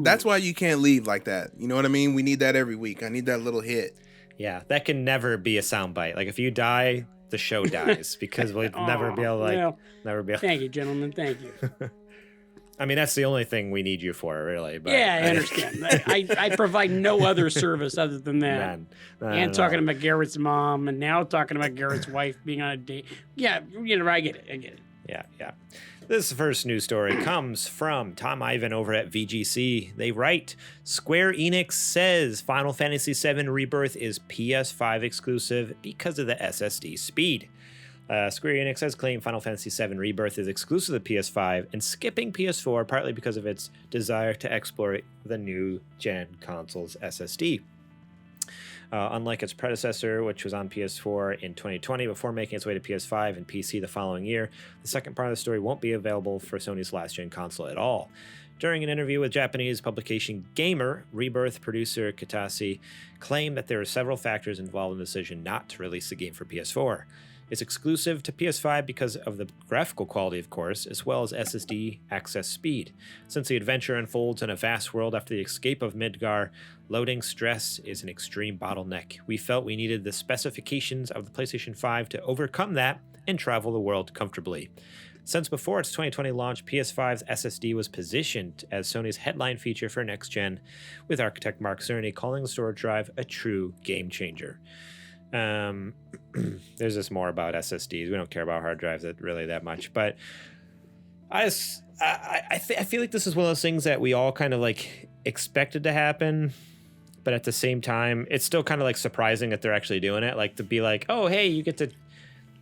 That's why you can't leave like that. You know what I mean? We need that every week. I need that little hit. Yeah, that can never be a soundbite. Like if you die, the show dies because we'll never be able to never be able. Thank you, gentlemen. Thank you. I mean, that's the only thing we need you for, really. But yeah, I understand. I provide no other service other than that. And talking about Garrett's mom, and now talking about Garrett's wife being on a date. Yeah, I get it. Yeah. This first news story comes from Tom Ivan over at VGC. They write, Square Enix says Final Fantasy VII Rebirth is PS5 exclusive because of the SSD speed. Square Enix has claimed Final Fantasy VII Rebirth is exclusive to PS5 and skipping PS4 partly because of its desire to exploit the new gen console's SSD. Unlike its predecessor, which was on PS4 in 2020 before making its way to PS5 and PC the following year, the second part of the story won't be available for Sony's last-gen console at all. During an interview with Japanese publication Gamer, Rebirth producer Kitase claimed that there are several factors involved in the decision not to release the game for PS4. It's exclusive to PS5 because of the graphical quality, of course, as well as SSD access speed. Since the adventure unfolds in a vast world after the escape of Midgar, loading stress is an extreme bottleneck. We felt we needed the specifications of the PlayStation 5 to overcome that and travel the world comfortably. Since before its 2020 launch, PS5's SSD was positioned as Sony's headline feature for next gen, with architect Mark Cerny calling the storage drive a true game changer. There's just more about SSDs. We don't care about hard drives really that much, but I feel like this is one of those things that we all kind of like expected to happen, but at the same time, it's still kind of like surprising that they're actually doing it. Like to be like, oh, hey, you get to,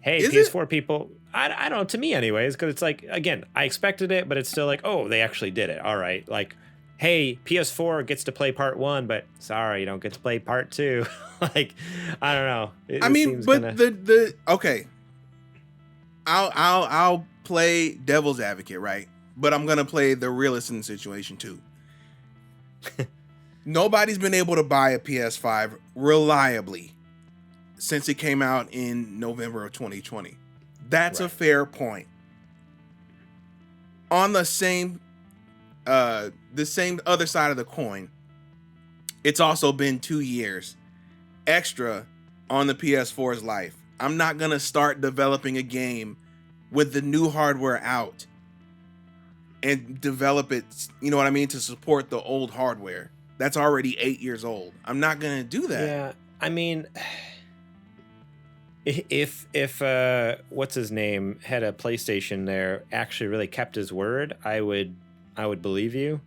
hey, is PS4 it? People. I don't know, to me anyways, because it's like, again, I expected it, but it's still like, oh, they actually did it. All right, like hey, PS4 gets to play part 1, but sorry, you don't get to play part 2. Like, I don't know. I mean, but the okay. I'll play devil's advocate, right? But I'm gonna play the realist in the situation too. Nobody's been able to buy a PS5 reliably since it came out in November of 2020. That's a fair point. On the same other side of the coin, it's also been 2 years extra on the PS4's life. I'm not gonna start developing a game with the new hardware out and develop it, you know what I mean, to support the old hardware that's already 8 years old. I'm not gonna do that. Yeah, I mean, if what's his name had a PlayStation there actually really kept his word, I would believe you.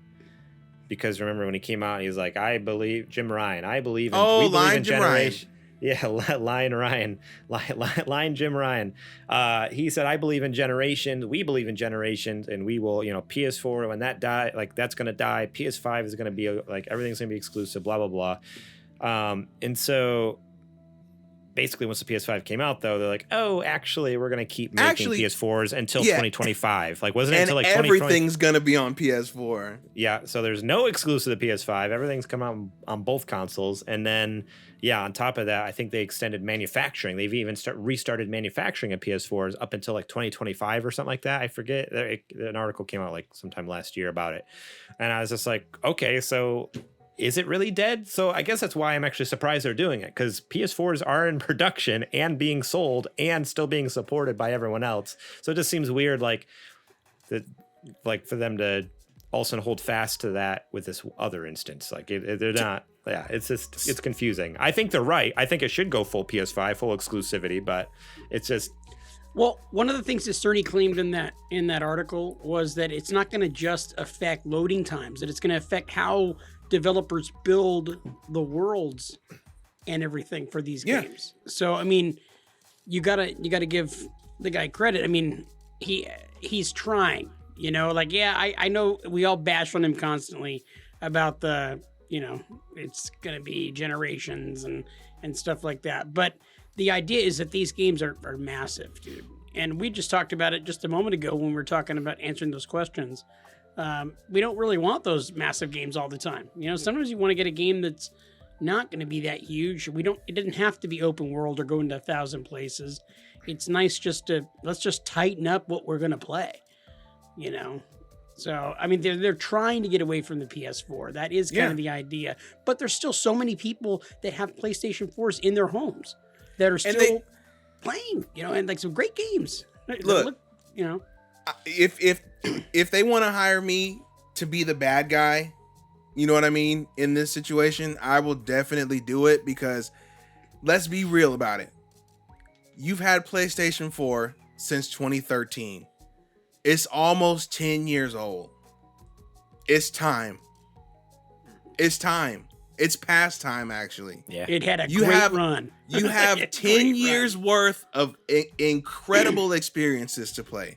Because remember when he came out, he was like, "I believe Jim Ryan. I believe in Jim Ryan." Yeah, Lion Jim Ryan. He said, "I believe in generations. We believe in generations, and we will. You know, PS4 when that die, like that's gonna die. PS5 is gonna be like everything's gonna be exclusive. Blah blah blah." And so basically, once the PS5 came out, though, they're like, "Oh, actually, we're gonna keep making PS4s until 2025." Like, wasn't it until like everything's gonna be on PS4? Yeah, so there's no exclusive to PS5. Everything's come out on both consoles, and then on top of that, I think they extended manufacturing. They've even restarted manufacturing of PS4s up until like 2025 or something like that. I forget. An article came out like sometime last year about it, and I was just like, okay, so is it really dead? So I guess that's why I'm actually surprised they're doing it, because PS4s are in production and being sold and still being supported by everyone else. So it just seems weird, like for them to also hold fast to that with this other instance. Like they're not. Yeah, it's confusing. I think they're right. I think it should go full PS5, full exclusivity, but it's just. Well, one of the things that Cerny claimed in that article was that it's not going to just affect loading times; that it's going to affect how developers build the worlds and everything for these games. So, I mean, you gotta give the guy credit. I mean, he's trying. You know, like I know we all bash on him constantly about the. You know, it's going to be generations and stuff like that. But the idea is that these games are massive, dude. And we just talked about it just a moment ago when we were talking about answering those questions. We don't really want those massive games all the time. You know, sometimes you want to get a game that's not going to be that huge. It didn't have to be open world or go into 1,000 places. It's nice let's just tighten up what we're going to play, you know? So, I mean, they're trying to get away from the PS4. That is kind of the idea. But there's still so many people that have PlayStation 4s in their homes that are still playing, you know, and like some great games. Look, you know, if they want to hire me to be the bad guy, you know what I mean, in this situation, I will definitely do it, because let's be real about it. You've had PlayStation 4 since 2013. It's almost 10 years old. It's time. It's past time, actually. Yeah. It had a great run. You have 10 years worth of incredible experiences to play.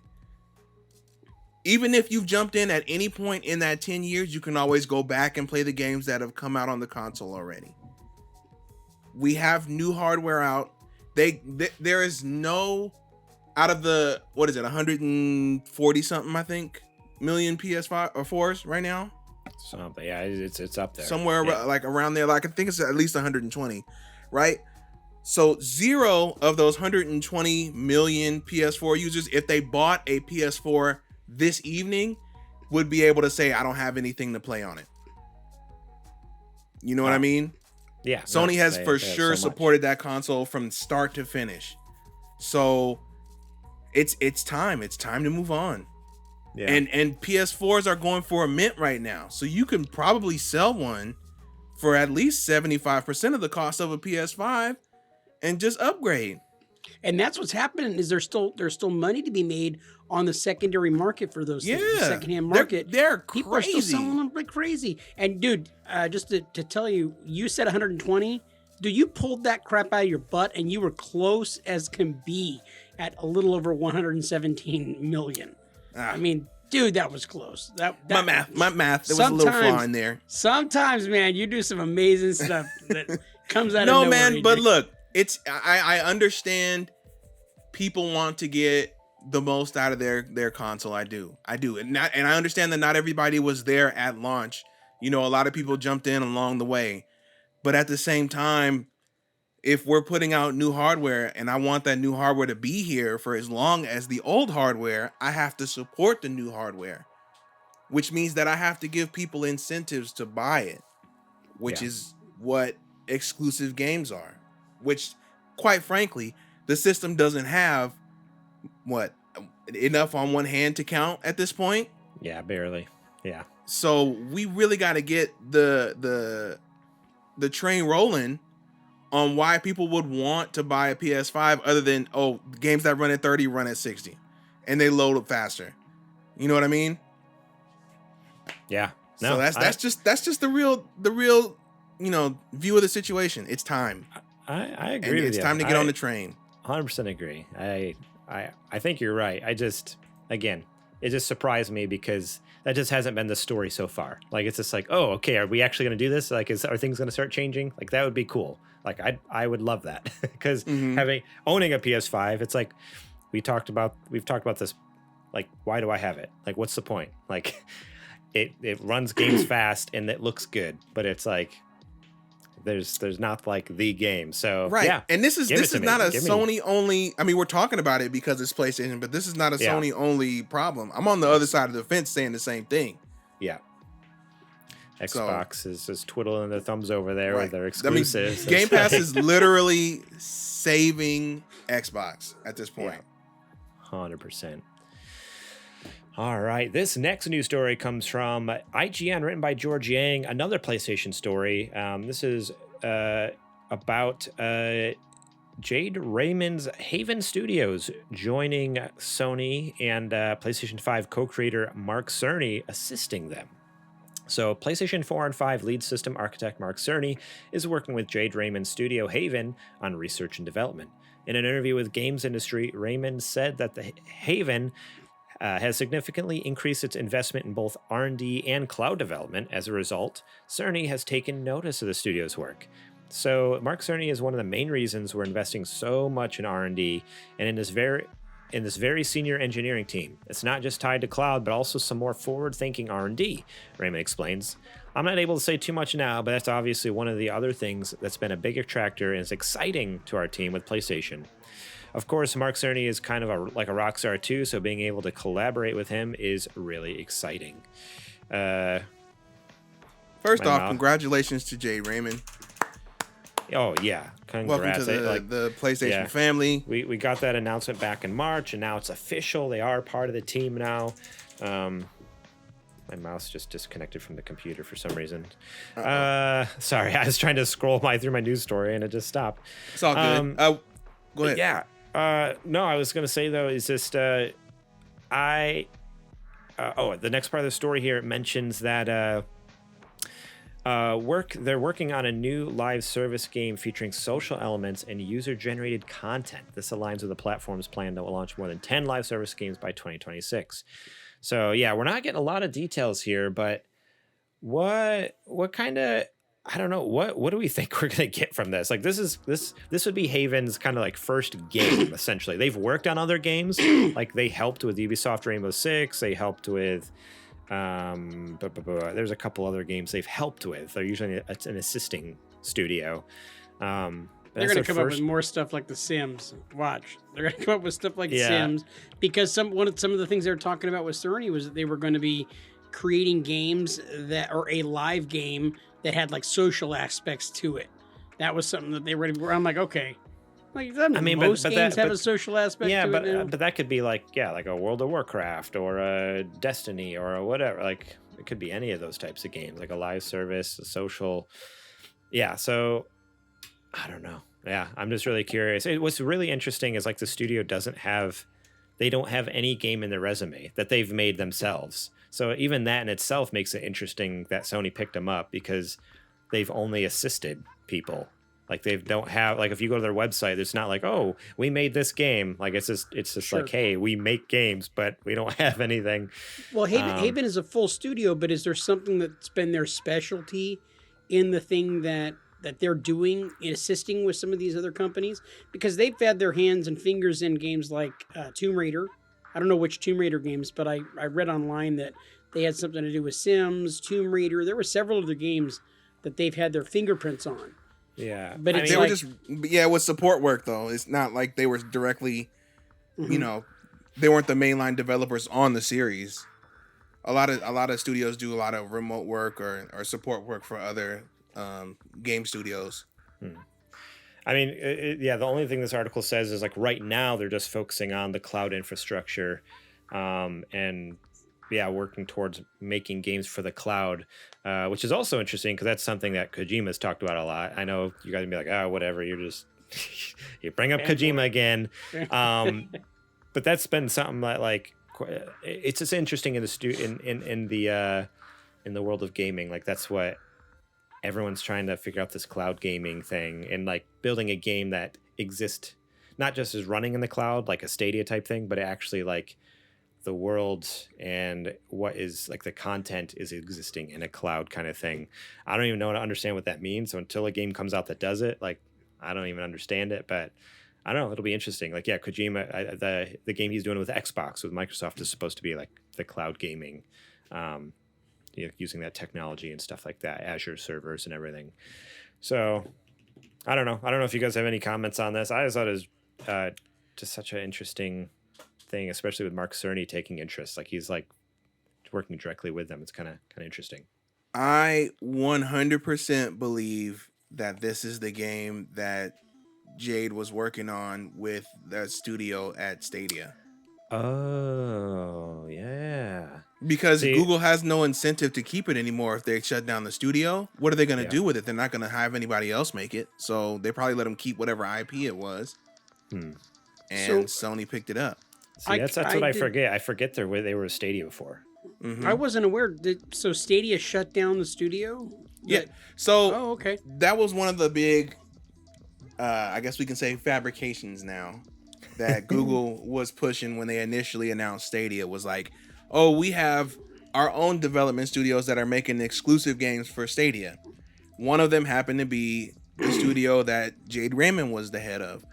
Even if you've jumped in at any point in that 10 years, you can always go back and play the games that have come out on the console already. We have new hardware out. There is no... Out of the, 140 something, I think, million PS5 or 4s right now? Something, yeah, it's up there. Somewhere like around there. Like I think it's at least 120, right? So 0 of those 120 million PS4 users, if they bought a PS4 this evening, would be able to say, I don't have anything to play on it. You know what I mean? Yeah. Sony has for sure supported that console from start to finish. So it's time. It's time to move on. Yeah. And PS4s are going for a mint right now. So you can probably sell one for at least 75% of the cost of a PS5 and just upgrade. And that's what's happening, is there's still money to be made on the secondary market for those things. The secondhand market. They're People crazy. are still selling them like crazy. And dude, just to tell you, you said 120. Dude, you pulled that crap out of your butt, and you were close as can be at a little over 117 million. I mean, Dude, that was close. My math. There was a little flaw in there. Sometimes, man, you do some amazing stuff that comes out of No, nowhere. man, but look, it's I understand people want to get the most out of their console. I do, and I understand that not everybody was there at launch. You know, a lot of people jumped in along the way, but at the same time, if we're putting out new hardware and I want that new hardware to be here for as long as the old hardware, I have to support the new hardware, which means that I have to give people incentives to buy it, which is what exclusive games are, which, quite frankly, the system doesn't have enough on one hand to count at this point. Yeah, barely. Yeah. So we really got to get the train rolling on why people would want to buy a PS5 other than, games that run at 30 run at 60 and they load up faster. You know what I mean? Yeah. No, so that's just the real, view of the situation. It's time. I agree with you. It's time to get on the train. 100% agree. I think you're right. Again, it just surprised me because that just hasn't been the story so far. Like, it's just like, oh, okay, are we actually going to do this? Like, are things going to start changing? Like, that would be cool. Like, I would love that because owning a PS5, it's like we've talked about this. Like, why do I have it? Like, what's the point? Like, it runs games fast and it looks good, but it's like there's not like the game. So right, yeah, and this is not a Sony only. I mean, we're talking about it because it's PlayStation, but this is not a Sony only problem. I'm on the other side of the fence saying the same thing. Yeah. Xbox is just twiddling their thumbs over there with their exclusives. I mean, Game Pass is literally saving Xbox at this point. 100%. All right. This next news story comes from IGN, written by George Yang, another PlayStation story. This is about Jade Raymond's Haven Studios joining Sony and PlayStation 5 co-creator Mark Cerny assisting them. So PlayStation 4 and 5 lead system architect Mark Cerny is working with Jade Raymond's studio Haven on research and development. In an interview with Games Industry, Raymond said that the Haven has significantly increased its investment in both R&D and cloud development. As a result, Cerny has taken notice of the studio's work. So Mark Cerny is one of the main reasons we're investing so much in R&D and in this very senior engineering team. It's not just tied to cloud, but also some more forward-thinking R&D, Raymond explains. I'm not able to say too much now, but that's obviously one of the other things that's been a big attractor and is exciting to our team with PlayStation. Of course, Mark Cerny is kind of like a rock star too, so being able to collaborate with him is really exciting. First off, congratulations to Jade Raymond. Oh, yeah. Congrats. Welcome to the PlayStation family. We got that announcement back in March, and now it's official. They are part of the team now. My mouse just disconnected from the computer for some reason. Sorry, I was trying to scroll through my news story, and it just stopped. It's all good. Go ahead. Yeah. No, I was going to say, though, is just the next part of the story here, it mentions that they're working on a new live service game featuring social elements and user-generated content. This aligns with the platform's plan to launch more than 10 live service games by 2026. So, yeah, we're not getting a lot of details here, but what kind of, I don't know, what do we think we're going to get from this? Like, this would be Haven's kind of like first game, essentially. They've worked on other games. Like, they helped with Ubisoft Rainbow Six. They helped with there's a couple other games they've helped with. They're usually an assisting studio. They're going to come up with more stuff like The Sims. Watch. They're going to come up with stuff like Sims because some of the things they were talking about with Cerny was that they were going to be creating games or a live game that had like social aspects to it. That was something that they were. I'm like, okay. Like, most games have a social aspect to it. Yeah, but that could be like a World of Warcraft or a Destiny or a whatever. Like, it could be any of those types of games, like a live service, a social. Yeah, so I don't know. Yeah, I'm just really curious. What's really interesting is like the studio don't have any game in their resume that they've made themselves. So even that in itself makes it interesting that Sony picked them up because they've only assisted people Like they don't have like if you go to their website, it's not like, oh, we made this game. Like it's just Sure. like, hey, we make games, but we don't have anything. Well, Haven is a full studio, but is there something that's been their specialty in the thing that they're doing in assisting with some of these other companies? Because they've had their hands and fingers in games like Tomb Raider. I don't know which Tomb Raider games, but I read online that they had something to do with Sims, Tomb Raider. There were several other games that they've had their fingerprints on. Yeah, But it's They like, were just it was support work though. It's not like they were directly, you know, they weren't the mainline developers on the series. A lot of studios do a lot of remote work or support work for other game studios. I mean, yeah. The only thing this article says is like right now they're just focusing on the cloud infrastructure, and yeah, working towards making games for the cloud, which is also interesting because that's something that Kojima's talked about a lot. I know you guys can be like, oh, whatever, you're just you bring up Kojima again, but that's been something that like it's just interesting in the in the world of gaming. Like that's what everyone's trying to figure out, this cloud gaming thing, and like building a game that exists not just as running in the cloud like a Stadia type thing, but actually like the world and what is like the content is existing in a cloud kind of thing. I don't even know how to understand what that means. So until a game comes out that does it, like I don't even understand it, but I don't know. It'll be interesting. Like, yeah, Kojima, the game he's doing with Xbox with Microsoft is supposed to be like the cloud gaming, you know, using that technology and stuff like that, Azure servers and everything. So I don't know. I don't know if you guys have any comments on this. I just thought it was just such an interesting thing, especially with Mark Cerny taking interest. Like he's like working directly with them. It's kind of interesting. I 100% believe that this is the game that Jade was working on with the studio at Stadia. Oh, yeah. Because Google has no incentive to keep it anymore if they shut down the studio. What are they going to do with it? They're not going to have anybody else make it. So they probably let them keep whatever IP it was. And Sony picked it up. See, that's what I forget. I forget they were a Stadia before. I wasn't aware. So Stadia shut down the studio? Yeah. So okay. That was one of the big, I guess we can say fabrications now, that Google was pushing when they initially announced Stadia. Was like, oh, we have our own development studios that are making exclusive games for Stadia. One of them happened to be the studio that Jade Raymond was the head of.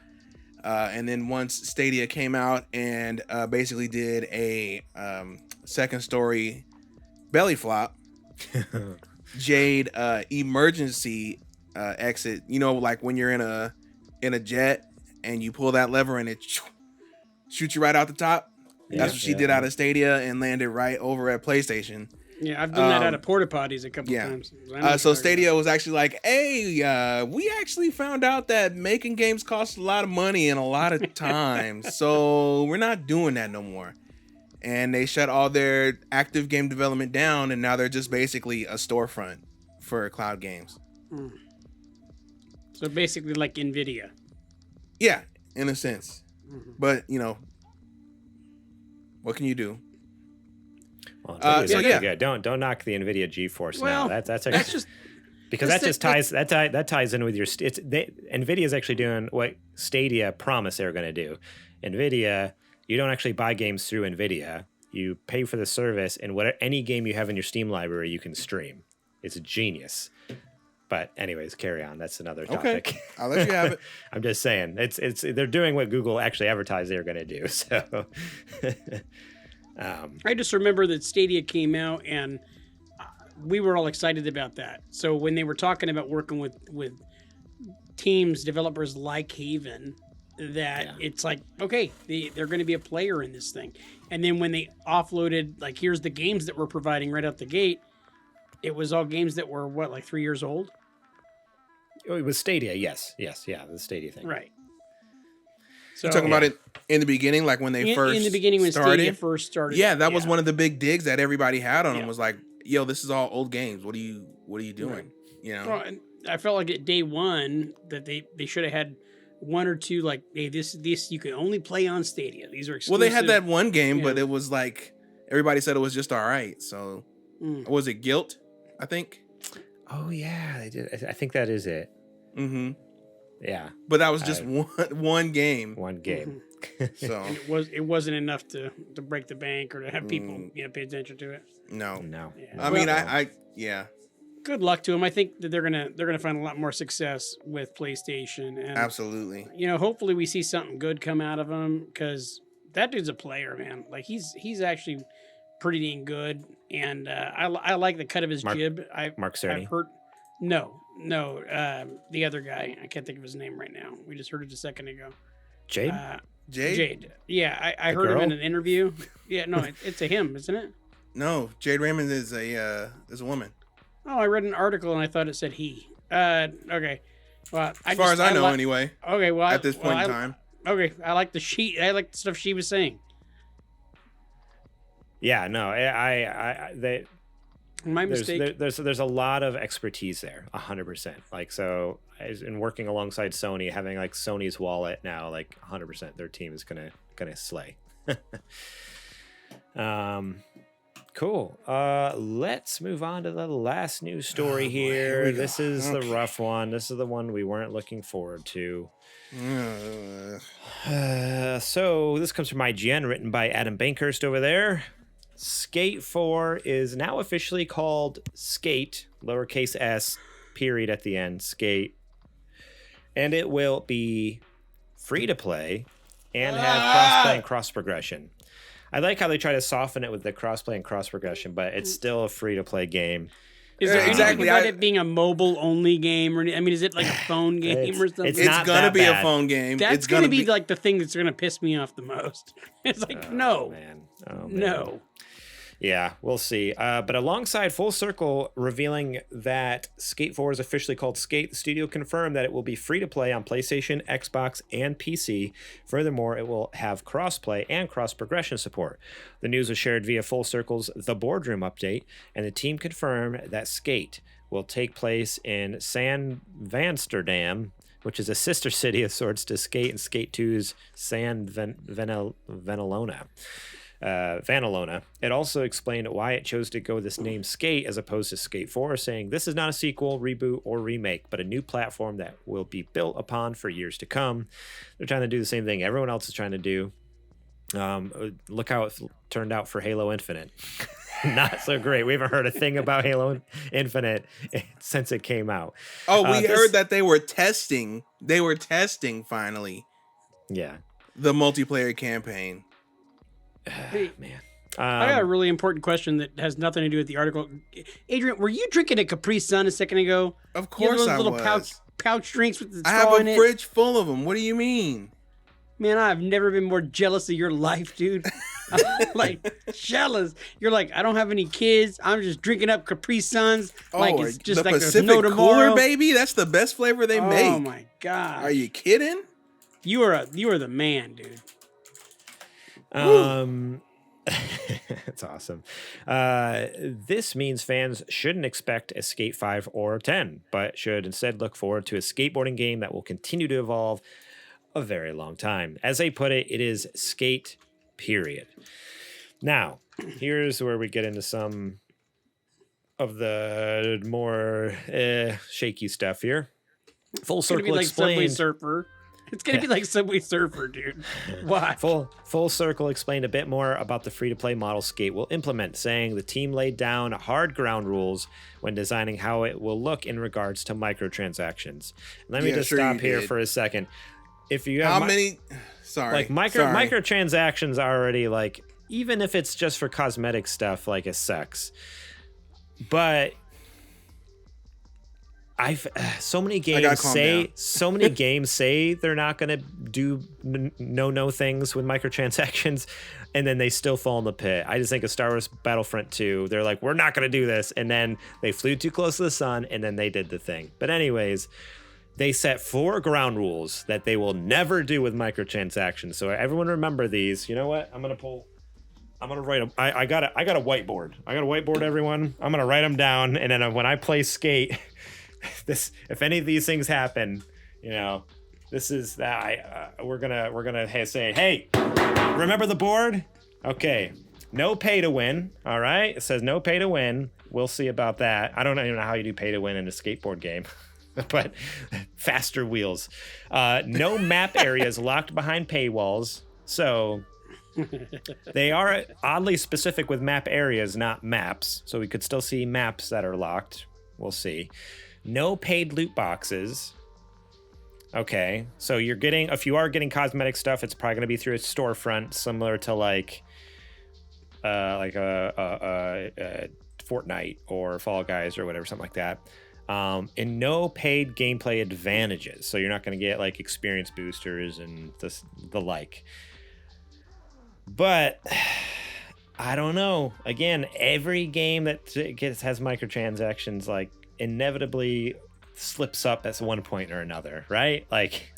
And then once Stadia came out and basically did a second story belly flop, Jade emergency exit. You know, like when you're in a jet and you pull that lever and it shoots you right out the top. That's what she did out of Stadia and landed right over at PlayStation. Yeah, I've done that out of porta potties a couple times. So Stadia was actually like, hey, we actually found out that making games costs a lot of money and a lot of time. So we're not doing that no more. And they shut all their active game development down, and now they're just basically a storefront for cloud games. So basically like NVIDIA. Yeah, in a sense. But, you know, what can you do? Well, don't knock the NVIDIA GeForce now. That's just because that ties in with your. NVIDIA is actually doing what Stadia promised they were going to do. NVIDIA, you don't actually buy games through NVIDIA. You pay for the service, and any game you have in your Steam library, you can stream. It's genius. But anyways, carry on. That's another topic. Okay, I'll let you have it. I'm just saying, they're doing what Google actually advertised they were going to do. So. I just remember that Stadia came out and we were all excited about that. So when they were talking about working with teams, developers like Haven, it's like, okay, they're going to be a player in this thing. And then when they offloaded, like, here's the games that we're providing right out the gate, it was all games that were, like 3 years old? It was Stadia, yes, the Stadia thing. Right. So, you're talking about it in the beginning, like when they first in the beginning when started? Stadia first started. Yeah, that was one of the big digs that everybody had on them. Was like, yo, this is all old games. What are you doing? Right. You know. Well, and I felt like at day one that they should have had one or two, like, hey, this you can only play on Stadia. These are exclusive. Well, they had that one game, but it was like everybody said it was just all right. So was it Guilt? I think. Oh yeah, they did. I think that is it. Yeah, but that was just one game. one game. So And it wasn't enough to break the bank or to have people pay attention to it. no. Yeah. I mean, I yeah, Good luck to them. I think that they're gonna find a lot more success with PlayStation, and absolutely. hopefully we see something good come out of him, because that dude's a player, man. Like he's actually pretty dang good, and I like the cut of his jib. Mark Cerny. I've heard no, the other guy. I can't think of his name right now. We just heard it a second ago. Jade. Jade? Yeah, I heard girl? him in an interview. Yeah, no, it's a him, isn't it? No, Jade Raymond is a woman. Oh, I read an article and I thought it said he. Okay. Well, As far as I know, anyway. Okay, well, At this point in time. Okay, I like the stuff she was saying. Yeah, no, My mistake. there's a lot of expertise there, 100%. Like, so in working alongside Sony, having like Sony's wallet now, like 100%, their team is gonna slay. Cool. Let's move on to the last news story here. Here we This go. is the rough one. This is the one we weren't looking forward to. So this comes from IGN, written by Adam Bankhurst over there. Skate 4 is now officially called Skate, lowercase s, period at the end, Skate. And it will be free to play and have crossplay and cross progression. I like how they try to soften it with the crossplay and cross progression, but it's still a free to play game. Is there exactly. anything about it being a mobile only game, or I mean, is it like a phone game or something? it's It's not gonna that be bad. a phone game. That's It's gonna be like the thing that's gonna piss me off the most. It's like no, Man. Oh, man. no. Yeah, we'll see. But alongside Full Circle revealing that Skate 4 is officially called Skate, the studio confirmed that it will be free to play on PlayStation, Xbox, and PC. Furthermore, it will have cross-play and cross-progression support. The news was shared via Full Circle's The Boardroom update, and the team confirmed that Skate will take place in San Vansterdam, which is a sister city of sorts to Skate and Skate 2's San Vanelona. It also explained why it chose to go with this name Skate as opposed to Skate 4, saying this is not a sequel, reboot, or remake, but a new platform that will be built upon for years to come. They're trying to do the same thing everyone else is trying to do. Look how it turned out for Halo Infinite. Not so great. We haven't heard a thing about Halo Infinite since it came out. Oh, we heard that they were testing. They were testing finally Yeah. the multiplayer campaign. Hey, Man. I got a really important question that has nothing to do with the article. Adrian, were you drinking a Capri Sun a second ago? Of You have course those I little was. pouch drinks with the I have straw in a it. fridge full of them. What do you mean? Man, I've never been more jealous of your life, dude. I'm like jealous. You're like, I don't have any kids. I'm just drinking up Capri Suns. Like it's just the like Pacific there's no tomorrow. Cooler, baby. That's the best flavor they make. Oh my god. Are you kidding? You are the man, dude. It's awesome. This means fans shouldn't expect a Skate 5 or 10, but should instead look forward to a skateboarding game that will continue to evolve a very long time. As they put it, it is Skate, period. Now, here's where we get into some of the more shaky stuff here. Full It's gonna be Circle like Subway explained. Surfer. It's gonna be like Subway Surfer, dude. Why? Full Circle explained a bit more about the free-to-play model Skate will implement, saying the team laid down hard ground rules when designing how it will look in regards to microtransactions. Let me Yeah, just sure stop you here did. for a second. If you have How many? Sorry. like Sorry. microtransactions are already like, even if it's just for cosmetic stuff, like it sucks. But so many games say they're not gonna do no things with microtransactions, and then they still fall in the pit. I just think of Star Wars Battlefront 2. They're like, we're not gonna do this, and then they flew too close to the sun, and then they did the thing. But anyways, they set 4 ground rules that they will never do with microtransactions. So everyone remember these. You know what? I'm gonna write them. I got a whiteboard. I got a whiteboard, everyone. I'm gonna write them down, and then when I play Skate, if any of these things happen, this is that we're gonna say, hey, remember the board? Okay, no pay to win. All right, it says no pay to win. We'll see about that. I don't even know how you do pay to win in a skateboard game. but faster wheels. No map areas locked behind paywalls. So they are oddly specific with map areas, not maps. So we could still see maps that are locked. We'll see. No paid loot boxes. Okay, so if you are getting cosmetic stuff, it's probably going to be through a storefront, similar to like a Fortnite or Fall Guys or whatever, something like that. And no paid gameplay advantages, so you're not going to get like experience boosters and the like. But I don't know. Again, every game that has microtransactions like inevitably slips up at one point or another, right? Like,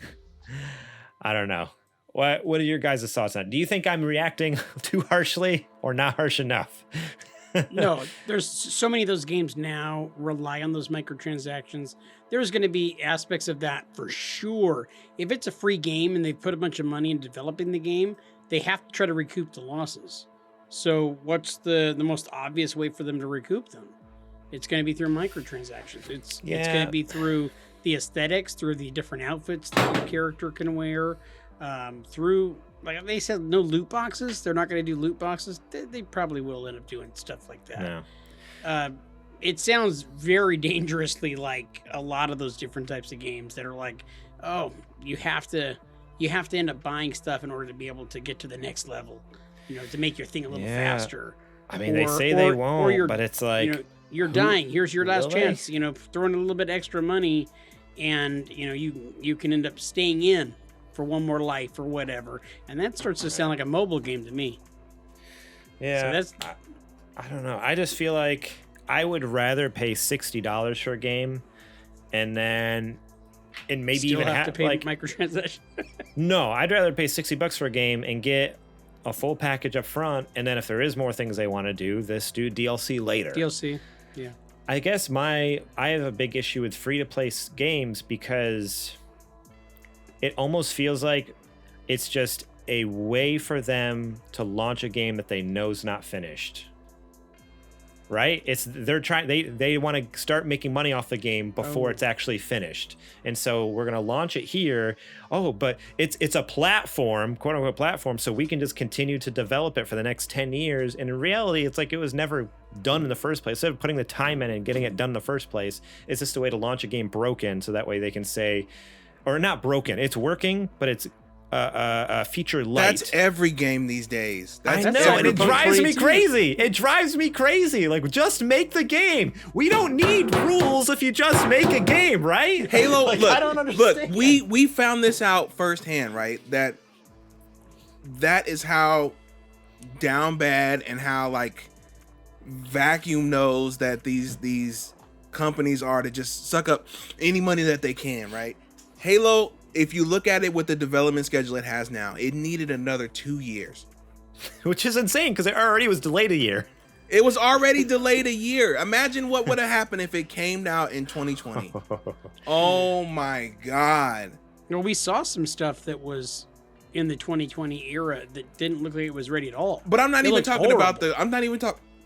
I don't know. What are your guys' thoughts on it? Do you think I'm reacting too harshly or not harsh enough? No, there's so many of those games now rely on those microtransactions. There's going to be aspects of that for sure. If it's a free game and they put a bunch of money in developing the game, they have to try to recoup the losses. So what's the most obvious way for them to recoup them? It's going to be through microtransactions. It's going to be through the aesthetics, through the different outfits that your character can wear, through, like they said, no loot boxes. They're not going to do loot boxes. They probably will end up doing stuff like that. Yeah. It sounds very dangerously like a lot of those different types of games that are like, oh, you have to end up buying stuff in order to be able to get to the next level, to make your thing a little faster. I mean, they say they won't, but it's like, you're dying. Here's your last chance. Throw in a little bit extra money, and you can end up staying in for one more life or whatever. And that starts to sound like a mobile game to me. Yeah, so I don't know. I just feel like I would rather pay $60 for a game, and maybe still even have to pay like microtransactions. No, I'd rather pay $60 for a game and get a full package up front, and then if there is more things they want to do DLC later. DLC, yeah. I guess I have a big issue with free-to-play games because it almost feels like it's just a way for them to launch a game that they know is not finished. Right? They want to start making money off the game before it's actually finished. And so we're going to launch it here. Oh, but it's a platform, quote unquote platform, so we can just continue to develop it for the next 10 years. And in reality, it's like it was never done in the first place. Instead of putting the time in and getting it done in the first place, it's just a way to launch a game broken, so that way they can say, or not broken, it's working, but it's feature light. That's every game these days. I know, and it drives me crazy. It drives me crazy. Like, just make the game. We don't need rules if you just make a game, right? Halo, like, look, I don't understand. Look, we found this out firsthand, right? That is how down bad and how like vacuum knows that these companies are to just suck up any money that they can, right? Halo, if you look at it with the development schedule it has now, it needed another 2 years. Which is insane because it already was delayed a year. It was already delayed a year. Imagine what would have happened if it came out in 2020. Oh my God. We saw some stuff that was in the 2020 era that didn't look like it was ready at all. But I'm not even talking about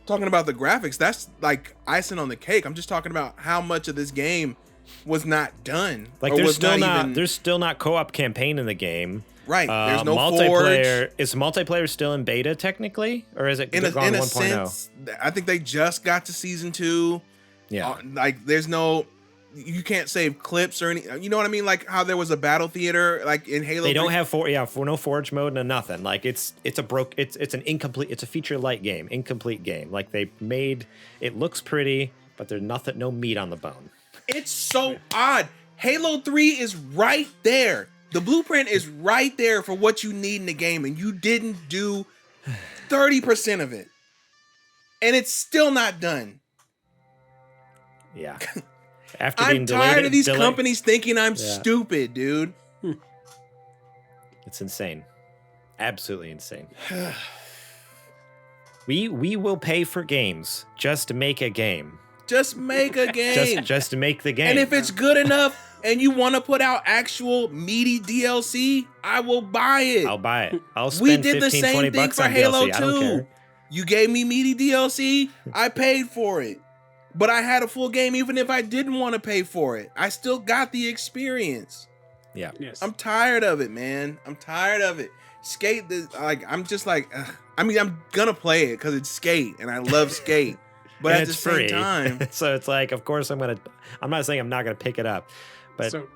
talking about the graphics. That's like icing on the cake. I'm just talking about how much of this game was not done. Like there's still not co-op campaign in the game. Right. There's no multiplayer. Forge. Is multiplayer still in beta technically, or is it gone 1.0? Sense, I think they just got to season 2. Yeah. Like there's you can't save clips or any. You know what I mean? Like how there was a battle theater, like in Halo. They don't have no Forge mode, no nothing. Like it's an incomplete. It's a feature light game, incomplete game. Like they made it looks pretty, but there's no meat on the bone. It's so odd. Halo 3 is right there. The blueprint is right there for what you need in the game, and you didn't do 30% of it. And it's still not done. Yeah. I'm tired of these companies thinking I'm stupid, dude. It's insane. Absolutely insane. We will pay for games just to make a game. Just make a game. Just to make the game. And if it's good enough and you want to put out actual meaty DLC, I will buy it. I'll buy it. I'll spend $15-20 thing for Halo 2. You gave me meaty DLC, I paid for it. but I had a full game even if I didn't want to pay for it. I still got the experience. Yeah. Yes. I'm tired of it, man. I'm tired of it. Skate, I'm just like, ugh. I mean, I'm gonna play it because it's Skate and I love Skate, but And at the it's same free. time, So it's like, of course I'm not saying I'm not gonna pick it up, but So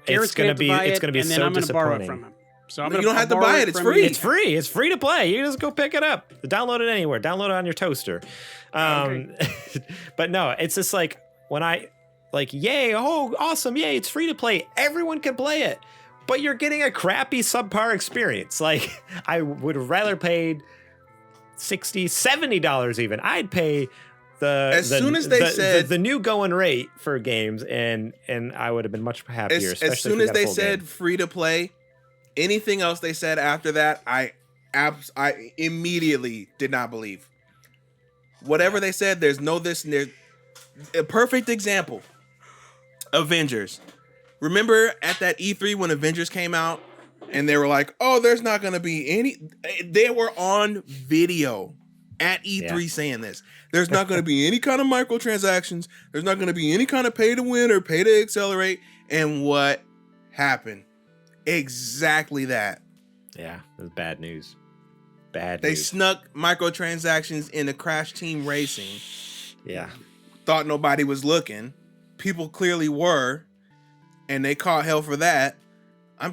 Garrett's gonna have to be buy it's it, gonna be and then so I'm gonna borrow it disappointing. from him. So I'm You gonna don't have to borrow buy it, it's from free. you. It's free. It's free to play. You just go pick it up. Download it anywhere. Download it on your toaster. But no, it's just like when I like, yay, oh, awesome, yay, it's free to play. Everyone can play it, but you're getting a crappy subpar experience. Like I would rather pay $60, $70 even. I'd pay soon as they said the new going rate for games, and I would have been much happier. as soon as they said free to play, anything else they said after that, I immediately did not believe. Whatever they said, there's no this and there's a perfect example. Avengers. Remember at that E3 when Avengers came out and they were like, "Oh, there's not going to be any." They were on video at E3 saying this. There's not going to be any kind of microtransactions. There's not going to be any kind of pay to win or pay to accelerate. And what happened? Exactly that. Yeah, it was bad news. Bad They news. snuck microtransactions into Crash Team Racing. Yeah. Thought nobody was looking. People clearly were, and they caught hell for that. I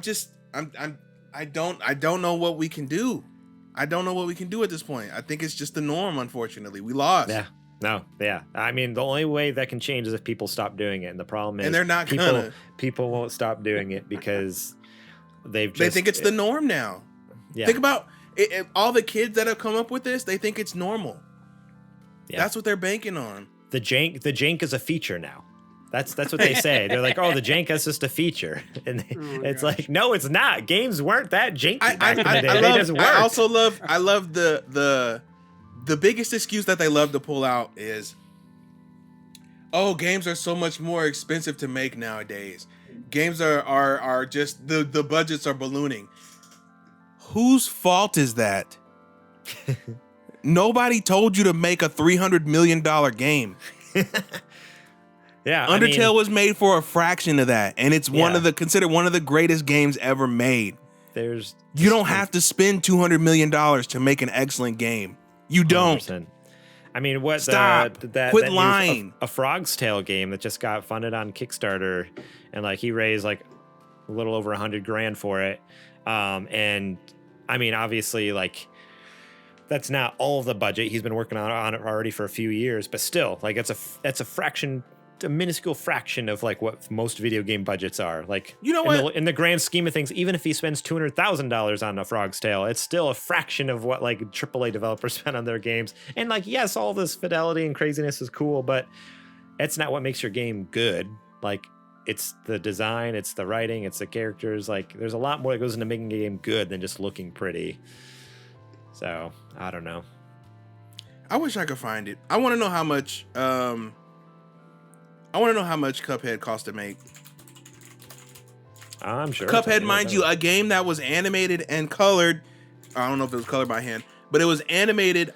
don't know what we can do. I don't know what we can do at this point. I think it's just the norm, unfortunately. We lost. Yeah. No, yeah. I mean, the only way that can change is if people stop doing it. And the problem is And they're not gonna. people won't stop doing it because they think it's the norm now. Yeah. Think about it, all the kids that have come up with this, they think it's normal. Yeah. That's what they're banking on. The jank is a feature now. That's what they say. They're like, oh, the jank is just a feature, and it's like, no, it's not. Games weren't that janky back in the day. They just worked. I also love the biggest excuse that they love to pull out is, oh, games are so much more expensive to make nowadays. Games are just the budgets are ballooning. Whose fault is that? Nobody told you to make a $300 million game. Yeah, Undertale was made for a fraction of that, and it's considered one of the greatest games ever made. You don't have to spend $200 million to make an excellent game. You don't. 100%. I mean, what? Stop. Quit lying. A Frog's Tale game that just got funded on Kickstarter, and like he raised like a little over $100,000 for it. And I mean, obviously, like that's not all of the budget. He's been working on it already for a few years, but still, like that's a fraction. A minuscule fraction of like what most video game budgets are. Like, you know what? In the grand scheme of things, even if he spends $200,000 on a Frog's Tale, it's still a fraction of what like AAA developers spend on their games. And like, yes, all this fidelity and craziness is cool, but it's not what makes your game good. Like, it's the design, it's the writing, it's the characters. Like, there's a lot more that goes into making a game good than just looking pretty. So, I don't know. I wish I could find it. I want to know how much. I want to know how much Cuphead cost to make. I'm sure. Cuphead, mind you, a game that was animated and colored. I don't know if it was colored by hand, but it was animated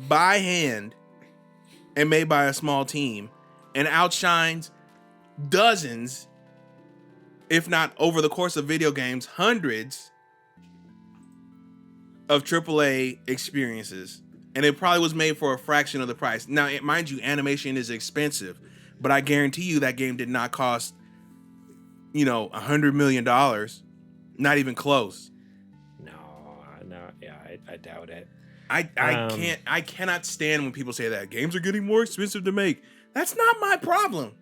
by hand and made by a small team and outshines dozens, if not over the course of video games, hundreds of AAA experiences. And it probably was made for a fraction of the price. Now, mind you, animation is expensive. But I guarantee you that game did not cost, $100 million. Not even close. No, yeah, I doubt it. I cannot stand when people say that games are getting more expensive to make. That's not my problem.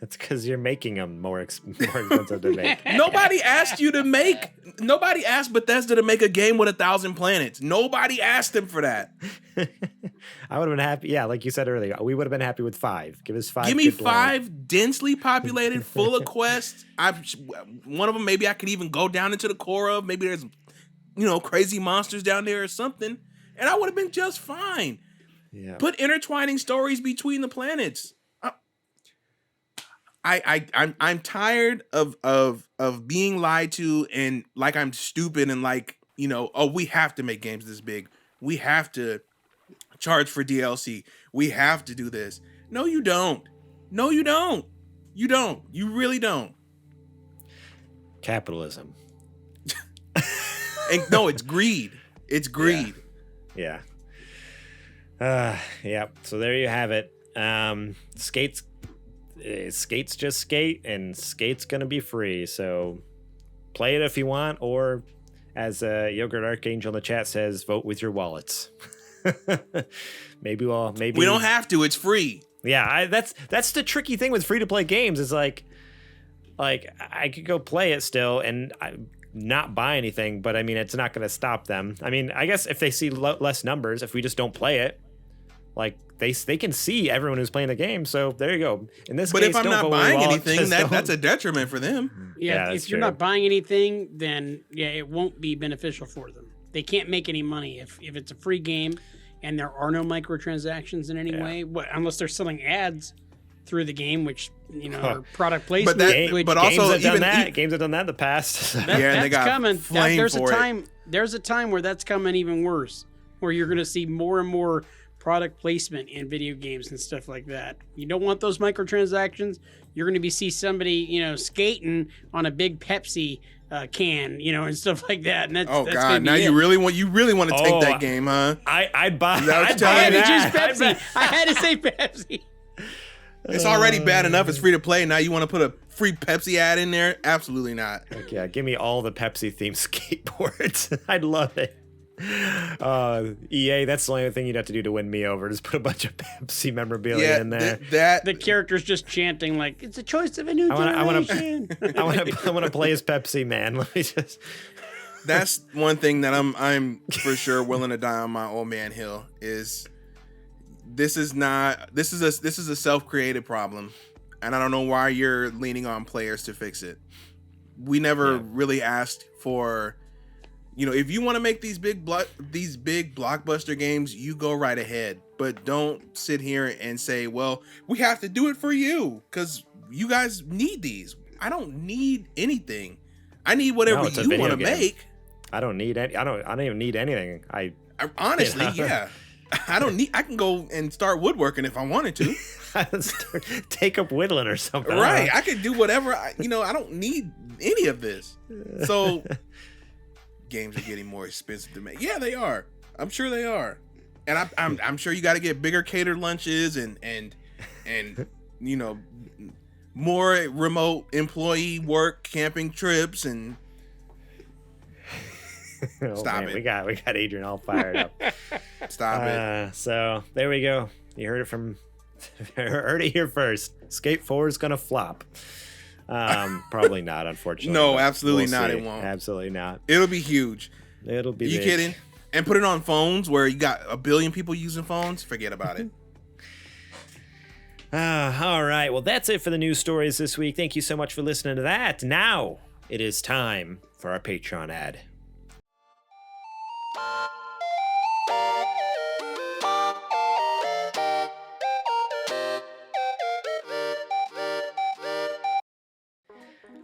That's because you're making them more expensive to make. Nobody asked Bethesda to make a game with 1,000 planets. Nobody asked them for that. I would have been happy. Yeah, like you said earlier, we would have been happy with 5. Give us 5. Give me 5 densely populated, full of quests. One of them, maybe I could even go down into the core of. Maybe there's, crazy monsters down there or something. And I would have been just fine. Yeah. Put intertwining stories between the planets. I'm tired of being lied to and like I'm stupid and like, we have to make games this big. We have to charge for DLC. We have to do this. No, you don't. No, you don't. You don't. You really don't. Capitalism. And no, it's greed. It's greed. Yeah. Yeah. So there you have it. Skates just skate, and Skate's gonna be free. So play it if you want, or as Yogurt Archangel in the chat says, vote with your wallets. maybe we don't have to. It's free. Yeah, that's the tricky thing with free to play games. Is like I could go play it still and not buy anything, but I mean it's not going to stop them. I mean, I guess if they see less numbers, if we just don't play it, like they can see everyone who's playing the game. So there you go. In this but case, if I'm not buying anything, that's a detriment for them. Yeah, if you're not buying anything, then it won't be beneficial for them. They can't make any money if it's a free game and there are no microtransactions in any way, unless they're selling ads through the game, which are product placement. But also games have done that in the past. That's coming. There's a time where that's coming even worse, where you're going to see more and more product placement in video games and stuff like that. You don't want those microtransactions. You're going to see somebody, skating on a big Pepsi can, and stuff like that. And that's God! Now you really want to take that game, huh? I'd buy. Pepsi. I had to say Pepsi. It's already bad enough. It's free to play. Now you want to put a free Pepsi ad in there? Absolutely not. Yeah, give me all the Pepsi themed skateboards. I'd love it. EA, that's the only thing you'd have to do to win me over. Just put a bunch of Pepsi memorabilia in there. The character's just chanting like it's a choice of a new generation. I want to play as Pepsi Man. Let me just. That's one thing that I'm for sure willing to die on my old man hill. Is this is a self-created problem, and I don't know why you're leaning on players to fix it. We never really asked for. If you want to make these big blockbuster games, you go right ahead. But don't sit here and say, well, we have to do it for you because you guys need these. I don't need anything. I need whatever you want to make. I don't need any. I don't even need anything. I honestly, yeah. I can go and start woodworking if I wanted to. Take up whittling or something. Right. I could do whatever. I don't need any of this. So games are getting more expensive to make. Yeah, they are. I'm sure they are. And I'm sure you got to get bigger catered lunches and more remote employee work, camping trips, and stop it. We got Adrian all fired up. Stop it. So there we go. You heard it here first. Skate 4 is gonna flop. Probably not, unfortunately. No, absolutely not. It won't. Absolutely not. It'll be huge. It'll be. You kidding? And put it on phones where you got 1 billion people using phones. Forget about it. All right. Well, that's it for the news stories this week. Thank you so much for listening to that. Now it is time for our Patreon ad.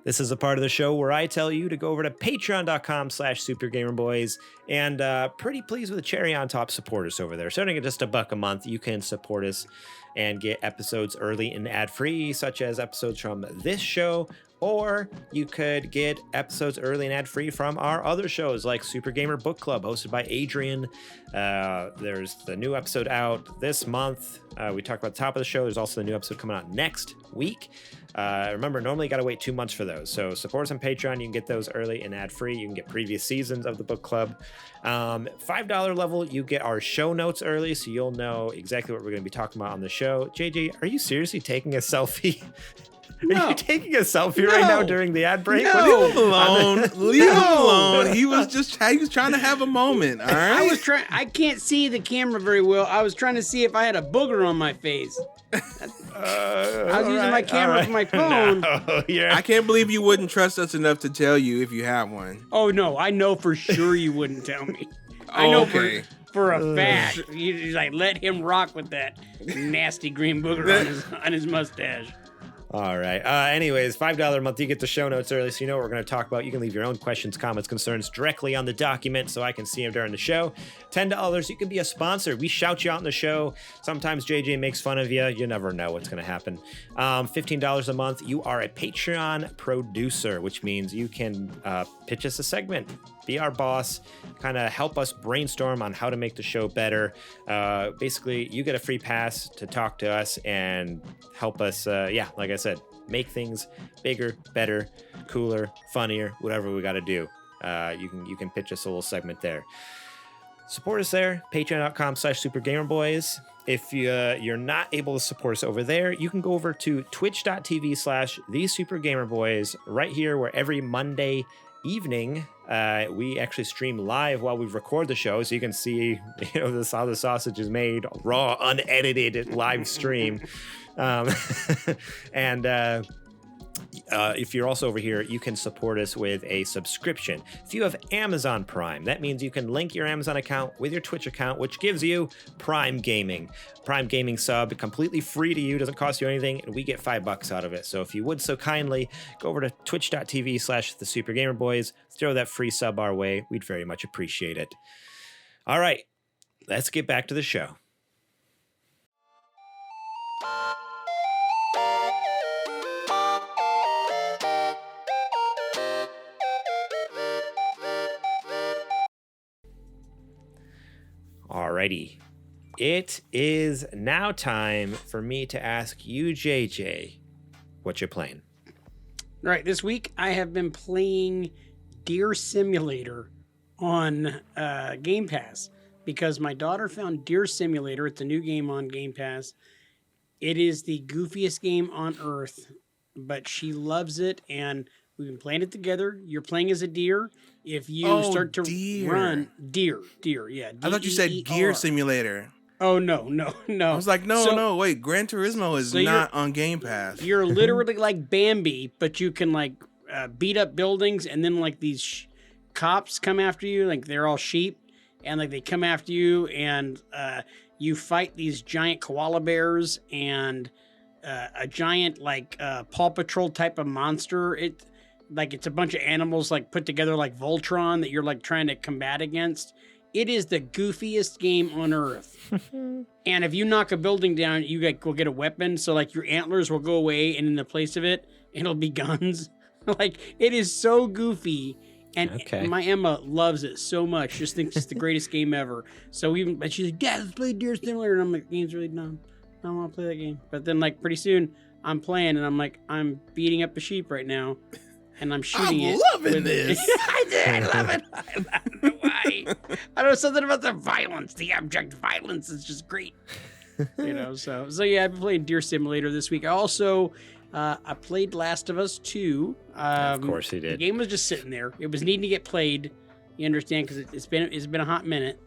This is a part of the show where I tell you to go over to patreon.com/supergamerboys and pretty pleased with the cherry on top supporters over there. Starting at just $1 a month, you can support us and get episodes early and ad-free, such as episodes from this show, or you could get episodes early and ad-free from our other shows like Super Gamer Book Club, hosted by Adrian. There's the new episode out this month. We talked about the top of the show. There's also the new episode coming out next week. Remember, normally you got to wait 2 months for those. So support us on Patreon. You can get those early and ad-free. You can get previous seasons of the book club. $5 level, you get our show notes early, so you'll know exactly what we're going to be talking about on the show. JJ, are you seriously taking a selfie? Are you taking a selfie right now during the ad break? No. Leave him alone. Leave him alone. He was trying to have a moment. All right. I can't see the camera very well. I was trying to see if I had a booger on my face. I was using my camera for my phone. No, I can't believe you wouldn't trust us enough to tell you if you have one. Oh no, I know for sure you wouldn't tell me. I know for a fact. You like let him rock with that nasty green booger on his mustache. All right. Anyways, $5 a month, you get the show notes early, so you know what we're going to talk about. You can leave your own questions, comments, concerns directly on the document so I can see them during the show. $10, you can be a sponsor. We shout you out in the show. Sometimes JJ makes fun of you. You never know what's going to happen. $15 a month, you are a Patreon producer, which means you can pitch us a segment, be our boss, kind of help us brainstorm on how to make the show better. Basically, you get a free pass to talk to us and help us, like I said, make things bigger, better, cooler, funnier, whatever we got to do. You can pitch us a little segment there. Support us there, patreon.com/supergamerboys. If you're not able to support us over there, you can go over to twitch.tv/thesupergamerboys right here, where every Monday evening we actually stream live while we record the show, so you can see how the sausage is made, raw, unedited live stream. If you're also over here, you can support us with a subscription. If you have Amazon Prime, that means you can link your Amazon account with your Twitch account, which gives you Prime Gaming. Prime Gaming sub, completely free to you, doesn't cost you anything, and we get $5 out of it. So if you would so kindly, go over to twitch.tv/thesupergamerboys, throw that free sub our way. We'd very much appreciate it. All right, let's get back to the show. Alrighty, it is now time for me to ask you, JJ, what you're playing. All right, this week I have been playing Deer Simulator on Game Pass because my daughter found Deer Simulator. It's a new game on Game Pass. It is the goofiest game on earth, but she loves it, and we've been playing it together. You're playing as a deer. If you start to run, deer, yeah. I thought you said Gear Simulator. Oh, no. I was like, no, wait. Gran Turismo is not on Game Pass. You're literally like Bambi, but you can like beat up buildings, and then like these cops come after you, like they're all sheep, and like they come after you, and you fight these giant koala bears and a giant like Paw Patrol type of monster. It's a bunch of animals like put together like Voltron that you're like trying to combat against. It is the goofiest game on earth. And if you knock a building down, you will get a weapon. So like your antlers will go away, and in the place of it, it'll be guns. Like it is so goofy. And my Emma loves it so much. Just thinks it's the greatest game ever. So but she's like, Dad, let's play Deer Simulator. And I'm like, the game's really dumb. I don't want to play that game. But then like pretty soon I'm playing, and I'm like, I'm beating up a sheep right now. And I'm shooting it. I'm loving this. I love it. I don't know why. I don't know, something about the violence, the abject violence is just great. So yeah, I've been playing Deer Simulator this week. I also I played Last of Us 2. Of course he did. The game was just sitting there. It was needing to get played. You understand, because it's been a hot minute.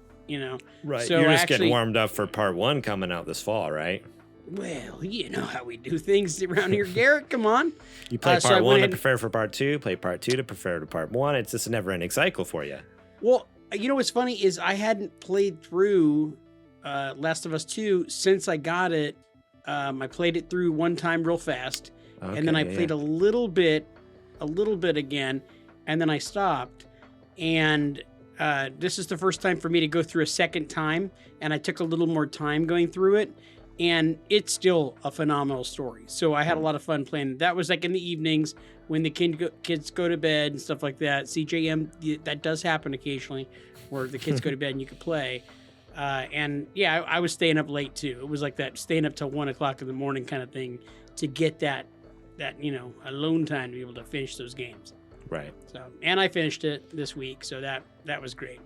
Right. So you're just getting warmed up for part 1 coming out this fall, right? Well, you know how we do things around here, Garrett. Come on. You play part 1 to prepare for part 2, play part 2 to prepare to part 1. It's just a never-ending cycle for you. Well, you know what's funny is I hadn't played through Last of Us 2 since I got it. I played it through one time real fast, and then I played a little bit again, and then I stopped. And this is the first time for me to go through a second time, and I took a little more time going through it. And it's still a phenomenal story. So I had a lot of fun playing. That was like in the evenings when the kids go to bed and stuff like that. CJM, that does happen occasionally, where the kids go to bed and you can play. And yeah, I was staying up late too. It was like that staying up till 1 o'clock in the morning kind of thing to get that alone time to be able to finish those games. Right. So, and I finished it this week, so that was great.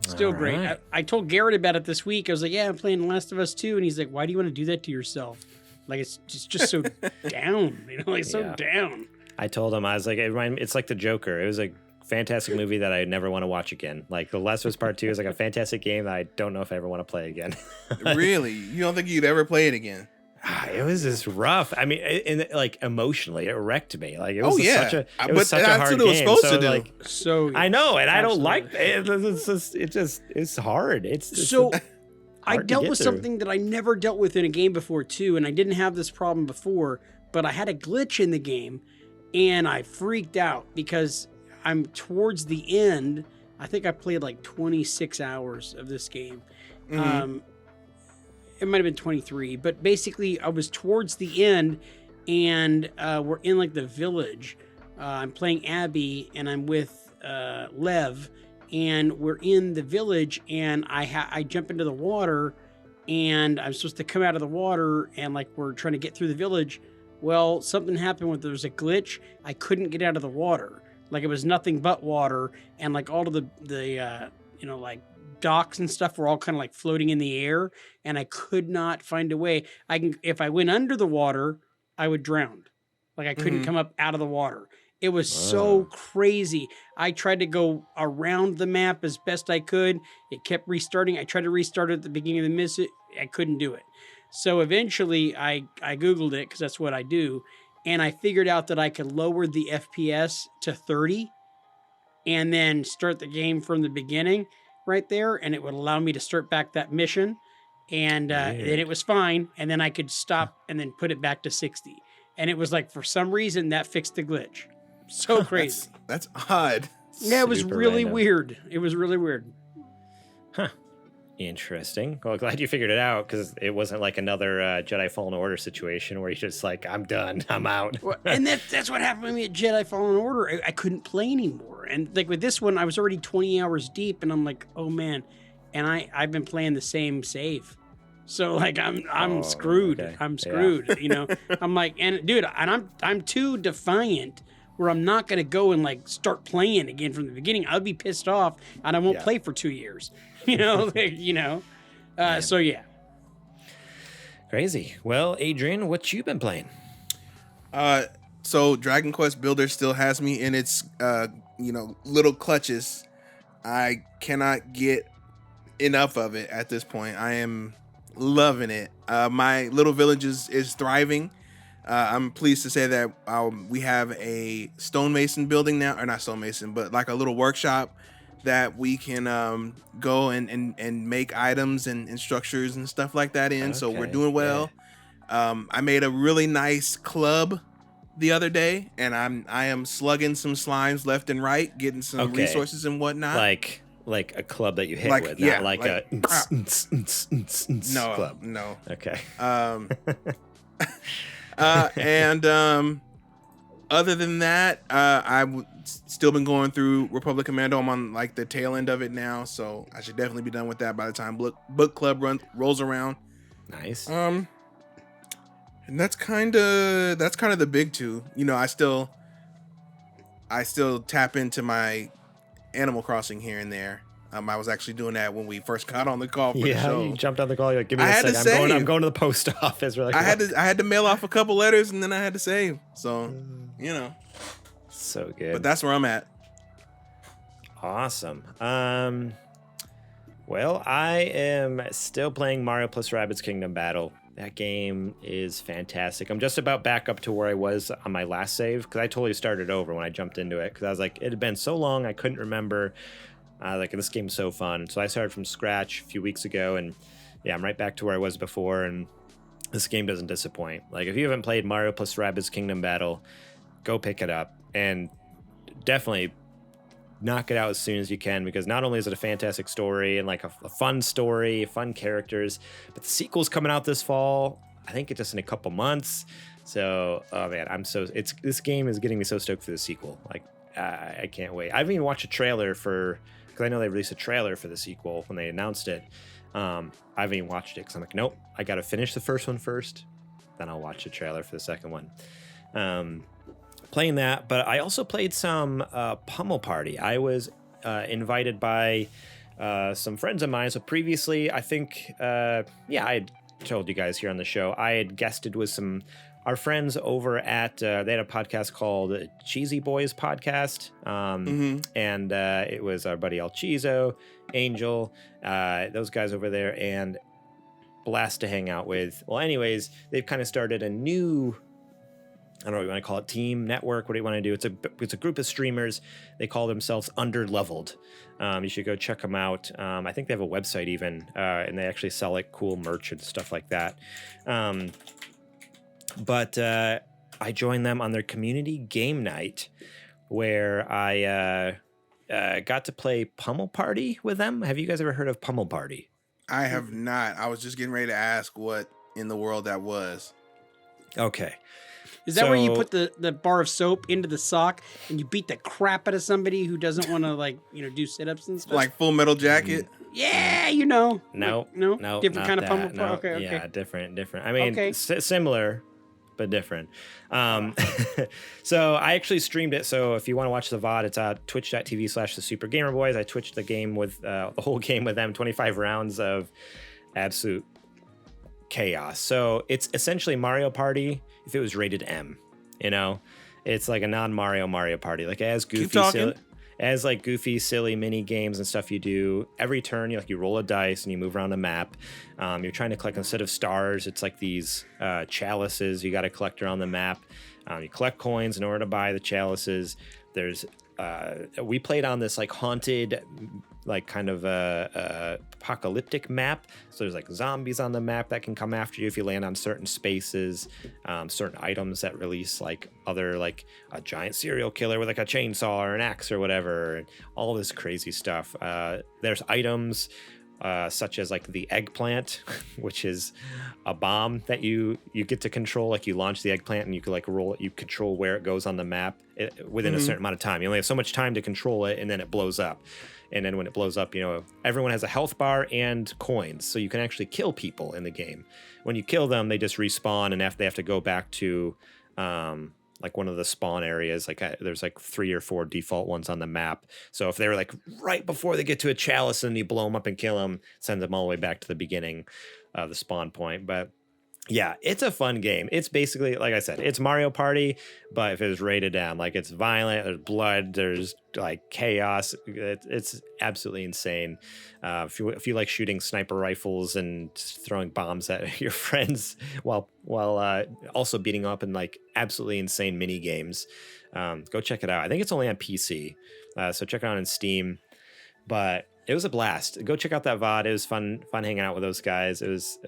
Still great. Right. I told Garrett about it this week. I was like, yeah, I'm playing Last of Us 2. And he's like, why do you want to do that to yourself? Like, it's just so down, so down. I told him, I was like, it's like the Joker. It was a fantastic movie that I never want to watch again. Like, The Last of Us Part 2 is like a fantastic game that I don't know if I ever want to play again. Really? You don't think you'd ever play it again? It was just rough. I mean, like emotionally, it wrecked me. Like it was such a hard game. That's what it was supposed to do. Like, I know, and I don't like it. It's hard. It's just, so. I hard to dealt get with through. something that I never dealt with in a game before too, and I didn't have this problem before, but I had a glitch in the game, and I freaked out because I'm towards the end. I think I played like 26 hours of this game. It might have been 23, but basically I was towards the end, and we're in like the village. I'm playing Abby, and I'm with Lev, and we're in the village, and I jump into the water, and I'm supposed to come out of the water, and like we're trying to get through the village. Well, something happened when there was a glitch. I couldn't get out of the water. Like it was nothing but water, and like all of the like docks and stuff were all kind of like floating in the air, and I could not find a way. If I went under the water, I would drown. Like I couldn't come up out of the water. It was so crazy. I tried to go around the map as best I could. It kept restarting. I tried to restart it at the beginning of the mission. I couldn't do it. So eventually I Googled it because that's what I do. And I figured out that I could lower the FPS to 30 and then start the game from the beginning right there. And it would allow me to start back that mission. And then it was fine. And then I could stop and then put it back to 60. And it was like, for some reason, that fixed the glitch. So crazy. That's odd. Yeah, it was Super really random. weird. It was really weird. Huh. Interesting. Well, glad you figured it out, because it wasn't like another Jedi Fallen Order situation where you're just like, I'm done, I'm out. Well, and that's what happened to me at Jedi Fallen Order. I couldn't play anymore. And like with this one, I was already 20 hours deep, and I'm like, oh man. And I've been playing the same save. So like I'm screwed. okay. I'm screwed. You know. I'm like, and dude, and I'm too defiant where I'm not gonna go and like start playing again from the beginning. I'll be pissed off, and I won't play for 2 years. You know. So yeah. Crazy. Well, Adrian, what you been playing? So Dragon Quest Builder still has me in its little clutches. I cannot get enough of it at this point. I am loving it. My little village is thriving. I'm pleased to say that we have a stonemason building now, or not stonemason, but like a little workshop that we can go and make items and structures and stuff like that in. So we're Okay, doing well. I made a really nice club the other day, and I am slugging some slimes left and right, getting some resources and whatnot. Like a club that you hit Like, with, yeah, not like like- a club. No. Okay. Other than that, I've still been going through Republic Commando. I'm on like the tail end of it now, so I should definitely be done with that by the time book club rolls around. Nice. And that's kind of the big two. You know, I still tap into my Animal Crossing here and there. I was actually doing that when we first got on the call for the show. You jumped on the call. You're like, give me I a had to second. I'm save. going to the post office. We're like, I had to mail off a couple letters, and then I had to save. So, so good. but that's where I'm at. Awesome. Well, I am still playing Mario plus Rabbids Kingdom Battle. That game is fantastic. I'm just about back up to where I was on my last save, because I totally started over when I jumped into it, because I was like, it had been so long I couldn't remember. This game's so fun. So I started from scratch a few weeks ago, and yeah, I'm right back to where I was before, and this game doesn't disappoint. Like, if you haven't played Mario plus Rabbids Kingdom Battle, go pick it up, and definitely knock it out as soon as you can, because not only is it a fantastic story and like a fun story, fun characters, but the sequel's coming out this fall. I think it's just in a couple months. So, oh man, this game is getting me so stoked for the sequel. Like, I can't wait. I haven't even watched a trailer because I know they released a trailer for the sequel when they announced it. I haven't even watched it because I'm like, nope, I got to finish the first one first, then I'll watch the trailer for the second one. Playing that, but I also played some Pummel Party. I was invited by some friends of mine. So previously, I think, I had told you guys here on the show, I had guested with our friends over at, they had a podcast called Cheesy Boys Podcast. And it was our buddy El Cheezo, Angel, those guys over there, and blast to hang out with. Well, anyways, they've kind of started a new don't know what you want to call it, team, network, what do you want to do? It's a group of streamers. They call themselves Underleveled. You should go check them out. I think they have a website even, and they actually sell like cool merch and stuff like that. But I joined them on their community game night where I got to play Pummel Party with them. Have you guys ever heard of Pummel Party? I have not. I was just getting ready to ask what in the world that was. Okay. Is that where you put the bar of soap into the sock and you beat the crap out of somebody who doesn't want to do sit-ups and stuff? Like Full Metal Jacket? Yeah, No. No? Different kind of pummel. No. Okay. Yeah, different. I mean, similar, but different. So I actually streamed it. So if you want to watch the VOD, it's twitch.tv/the Super Gamer Boys. I twitched the game with the whole game with them, 25 rounds of absolute chaos. So it's essentially Mario Party if it was rated M. It's like a non-Mario Mario Party, like as goofy, goofy, silly mini games and stuff you do every turn. You roll a dice and you move around the map. You're trying to collect, instead of stars, it's like these chalices you got to collect around the map. You collect coins in order to buy the chalices. There's we played on this like haunted, like kind of apocalyptic map. So there's like zombies on the map that can come after you if you land on certain spaces, certain items that release like other, like a giant serial killer with like a chainsaw or an axe or whatever, and all this crazy stuff. There's items such as like the eggplant, which is a bomb that you get to control. Like you launch the eggplant and you can like roll it. You control where it goes on the map within a certain amount of time. You only have so much time to control it, and then it blows up. And then when it blows up, everyone has a health bar and coins, so you can actually kill people in the game. When you kill them, they just respawn, and they have to go back to like one of the spawn areas. Like there's like 3 or 4 default ones on the map. So if they were like right before they get to a chalice and you blow them up and kill them, sends them all the way back to the beginning of the spawn point. But yeah, it's a fun game. It's basically, like I said, it's Mario Party, but if it was rated down, like it's violent, there's blood, there's like chaos. It's absolutely insane. If you like shooting sniper rifles and throwing bombs at your friends while also beating up in like absolutely insane mini games, go check it out. I think it's only on PC, so check it out on Steam. But it was a blast. Go check out that VOD. It was fun hanging out with those guys. It was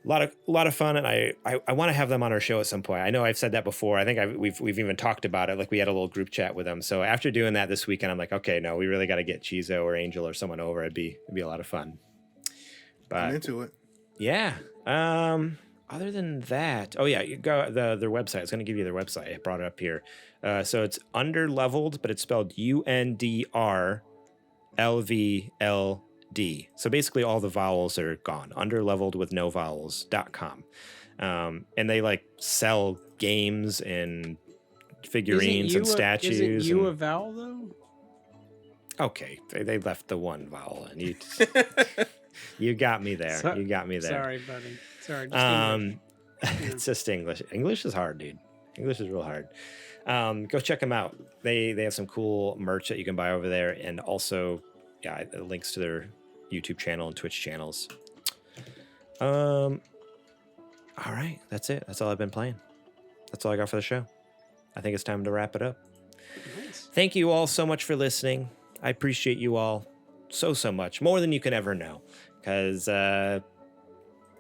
a lot of fun, and I want to have them on our show at some point. I know I've said that before. I think we've even talked about it. Like we had a little group chat with them. So after doing that this weekend, I'm like, okay, no, we really got to get Cheezo or Angel or someone over. It'd be a lot of fun. But I'm into it. Yeah. Other than that, oh yeah, you go their website. I was going to give you their website. I brought it up here. So it's Underleveled, but it's spelled UNDRLVLD. So basically all the vowels are gone. Underleveled with no vowels.com. And they like sell games and figurines and statues. Isn't a vowel though? Okay, they left the one vowel, and you got me there. You got me there. Sorry, buddy. Sorry. Just it's just English. English is hard, dude. English is real hard. Go check them out. They have some cool merch that you can buy over there, and also links to their YouTube channel and Twitch channels. All right, that's it. That's all I've been playing. That's all I got for the show. I think it's time to wrap it up. Nice. Thank you all so much for listening. I appreciate you all so much, more than you can ever know, because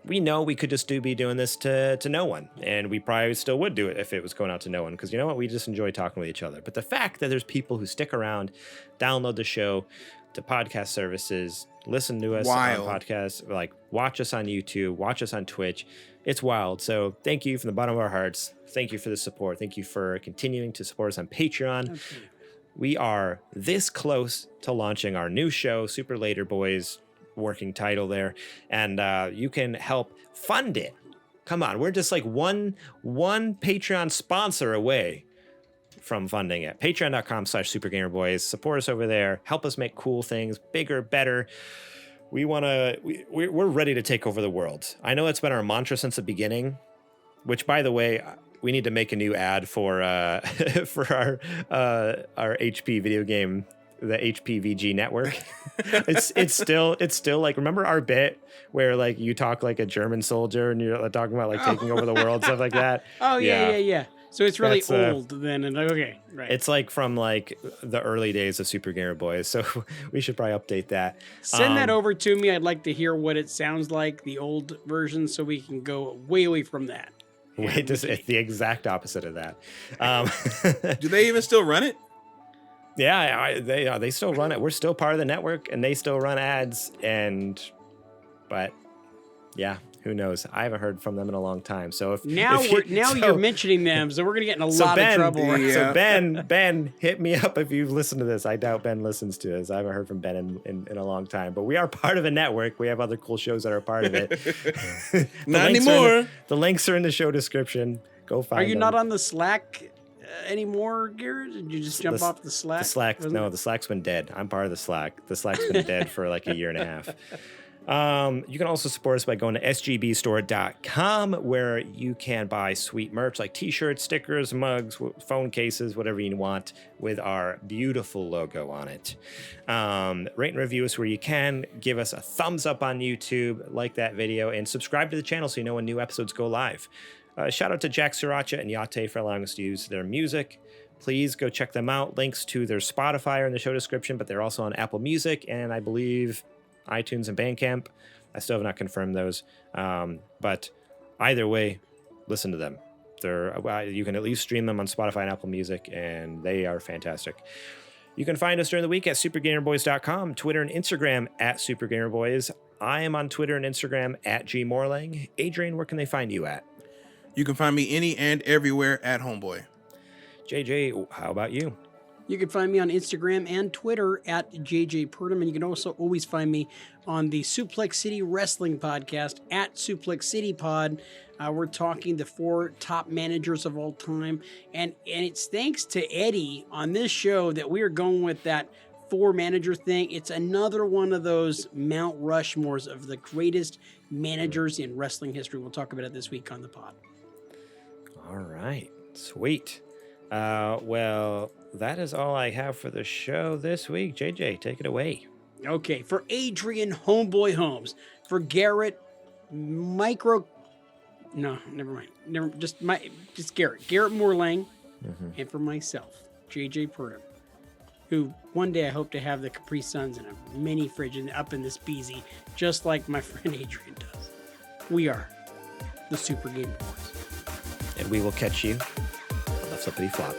we know we could just be doing this to no one, and we probably still would do it if it was going out to no one, because you know what, we just enjoy talking with each other. But the fact that there's people who stick around, download the show to podcast services, listen to us on podcasts, like watch us on YouTube, watch us on Twitch, it's wild. So thank you from the bottom of our hearts. Thank you for the support. Thank you for continuing to support us on Patreon. Absolutely. We are this close to launching our new show, Super Later Boys, working title there, and you can help fund it. Come on, we're just like one Patreon sponsor away from funding it. Patreon.com/SuperGamerBoys. Support us over there. Help us make cool things, bigger, better. We're ready to take over the world. I know that's been our mantra since the beginning, which, by the way, we need to make a new ad for our HP video game the HPVG network. it's still like, remember our bit where like you talk like a German soldier and you're talking about like taking over the world, stuff like that. Oh yeah. So it's really That's, old then, and okay, right. It's like from like the early days of Super Gamer Boys, so we should probably update that. Send that over to me. I'd like to hear what it sounds like, the old version, so we can go way away from that. Wait, it's the exact opposite of that. Do they even still run it? Yeah, they still run it. We're still part of the network, and they still run ads. But yeah, who knows? I haven't heard from them in a long time. So if you're mentioning them, so we're gonna get in a lot of trouble. Yeah. So Ben, hit me up if you've listened to this. I doubt Ben listens to this. I haven't heard from Ben in a long time. But we are part of a network. We have other cool shows that are part of it. Not anymore. The links are in the show description. Go find them. Are you not on the Slack anymore, Garrett? Did you just jump off the Slack? The Slack's been dead. I'm part of the Slack. The Slack's been dead for like a year and a half. You can also support us by going to sgbstore.com, where you can buy sweet merch like t-shirts, stickers, mugs, phone cases, whatever you want, with our beautiful logo on it. Rate and review us where you can. Give us a thumbs up on YouTube, like that video, and subscribe to the channel so you know when new episodes go live. Shout out to Jack Sriracha and Yate for allowing us to use their music. Please go check them out. Links to their Spotify are in the show description, but they're also on Apple Music and I believe iTunes and Bandcamp. I still have not confirmed those. But either way, listen to them. You can at least stream them on Spotify and Apple Music, and they are fantastic. You can find us during the week at supergamerboys.com, Twitter and Instagram at supergamerboys. I am on Twitter and Instagram at gmorlang. Adrian, where can they find you at? You can find me any and everywhere at Homeboy. JJ, how about you? You can find me on Instagram and Twitter at JJ Purdom, and you can also always find me on the Suplex City Wrestling Podcast at Suplex City Pod. We're talking the 4 top managers of all time, and it's thanks to Eddie on this show that we are going with that 4 manager thing. It's another one of those Mount Rushmores of the greatest managers in wrestling history. We'll talk about it this week on the pod. All right, sweet. Well, that is all I have for the show this week. JJ, take it away. Okay, for Adrian Homeboy Holmes, for Garrett never mind. Just Garrett Morlang, and for myself, JJ Purdom, who one day I hope to have the Capri Suns in a mini fridge up in this BZ, just like my friend Adrian does. We are the Super Gamer Boys. And we will catch you on the flippity flop.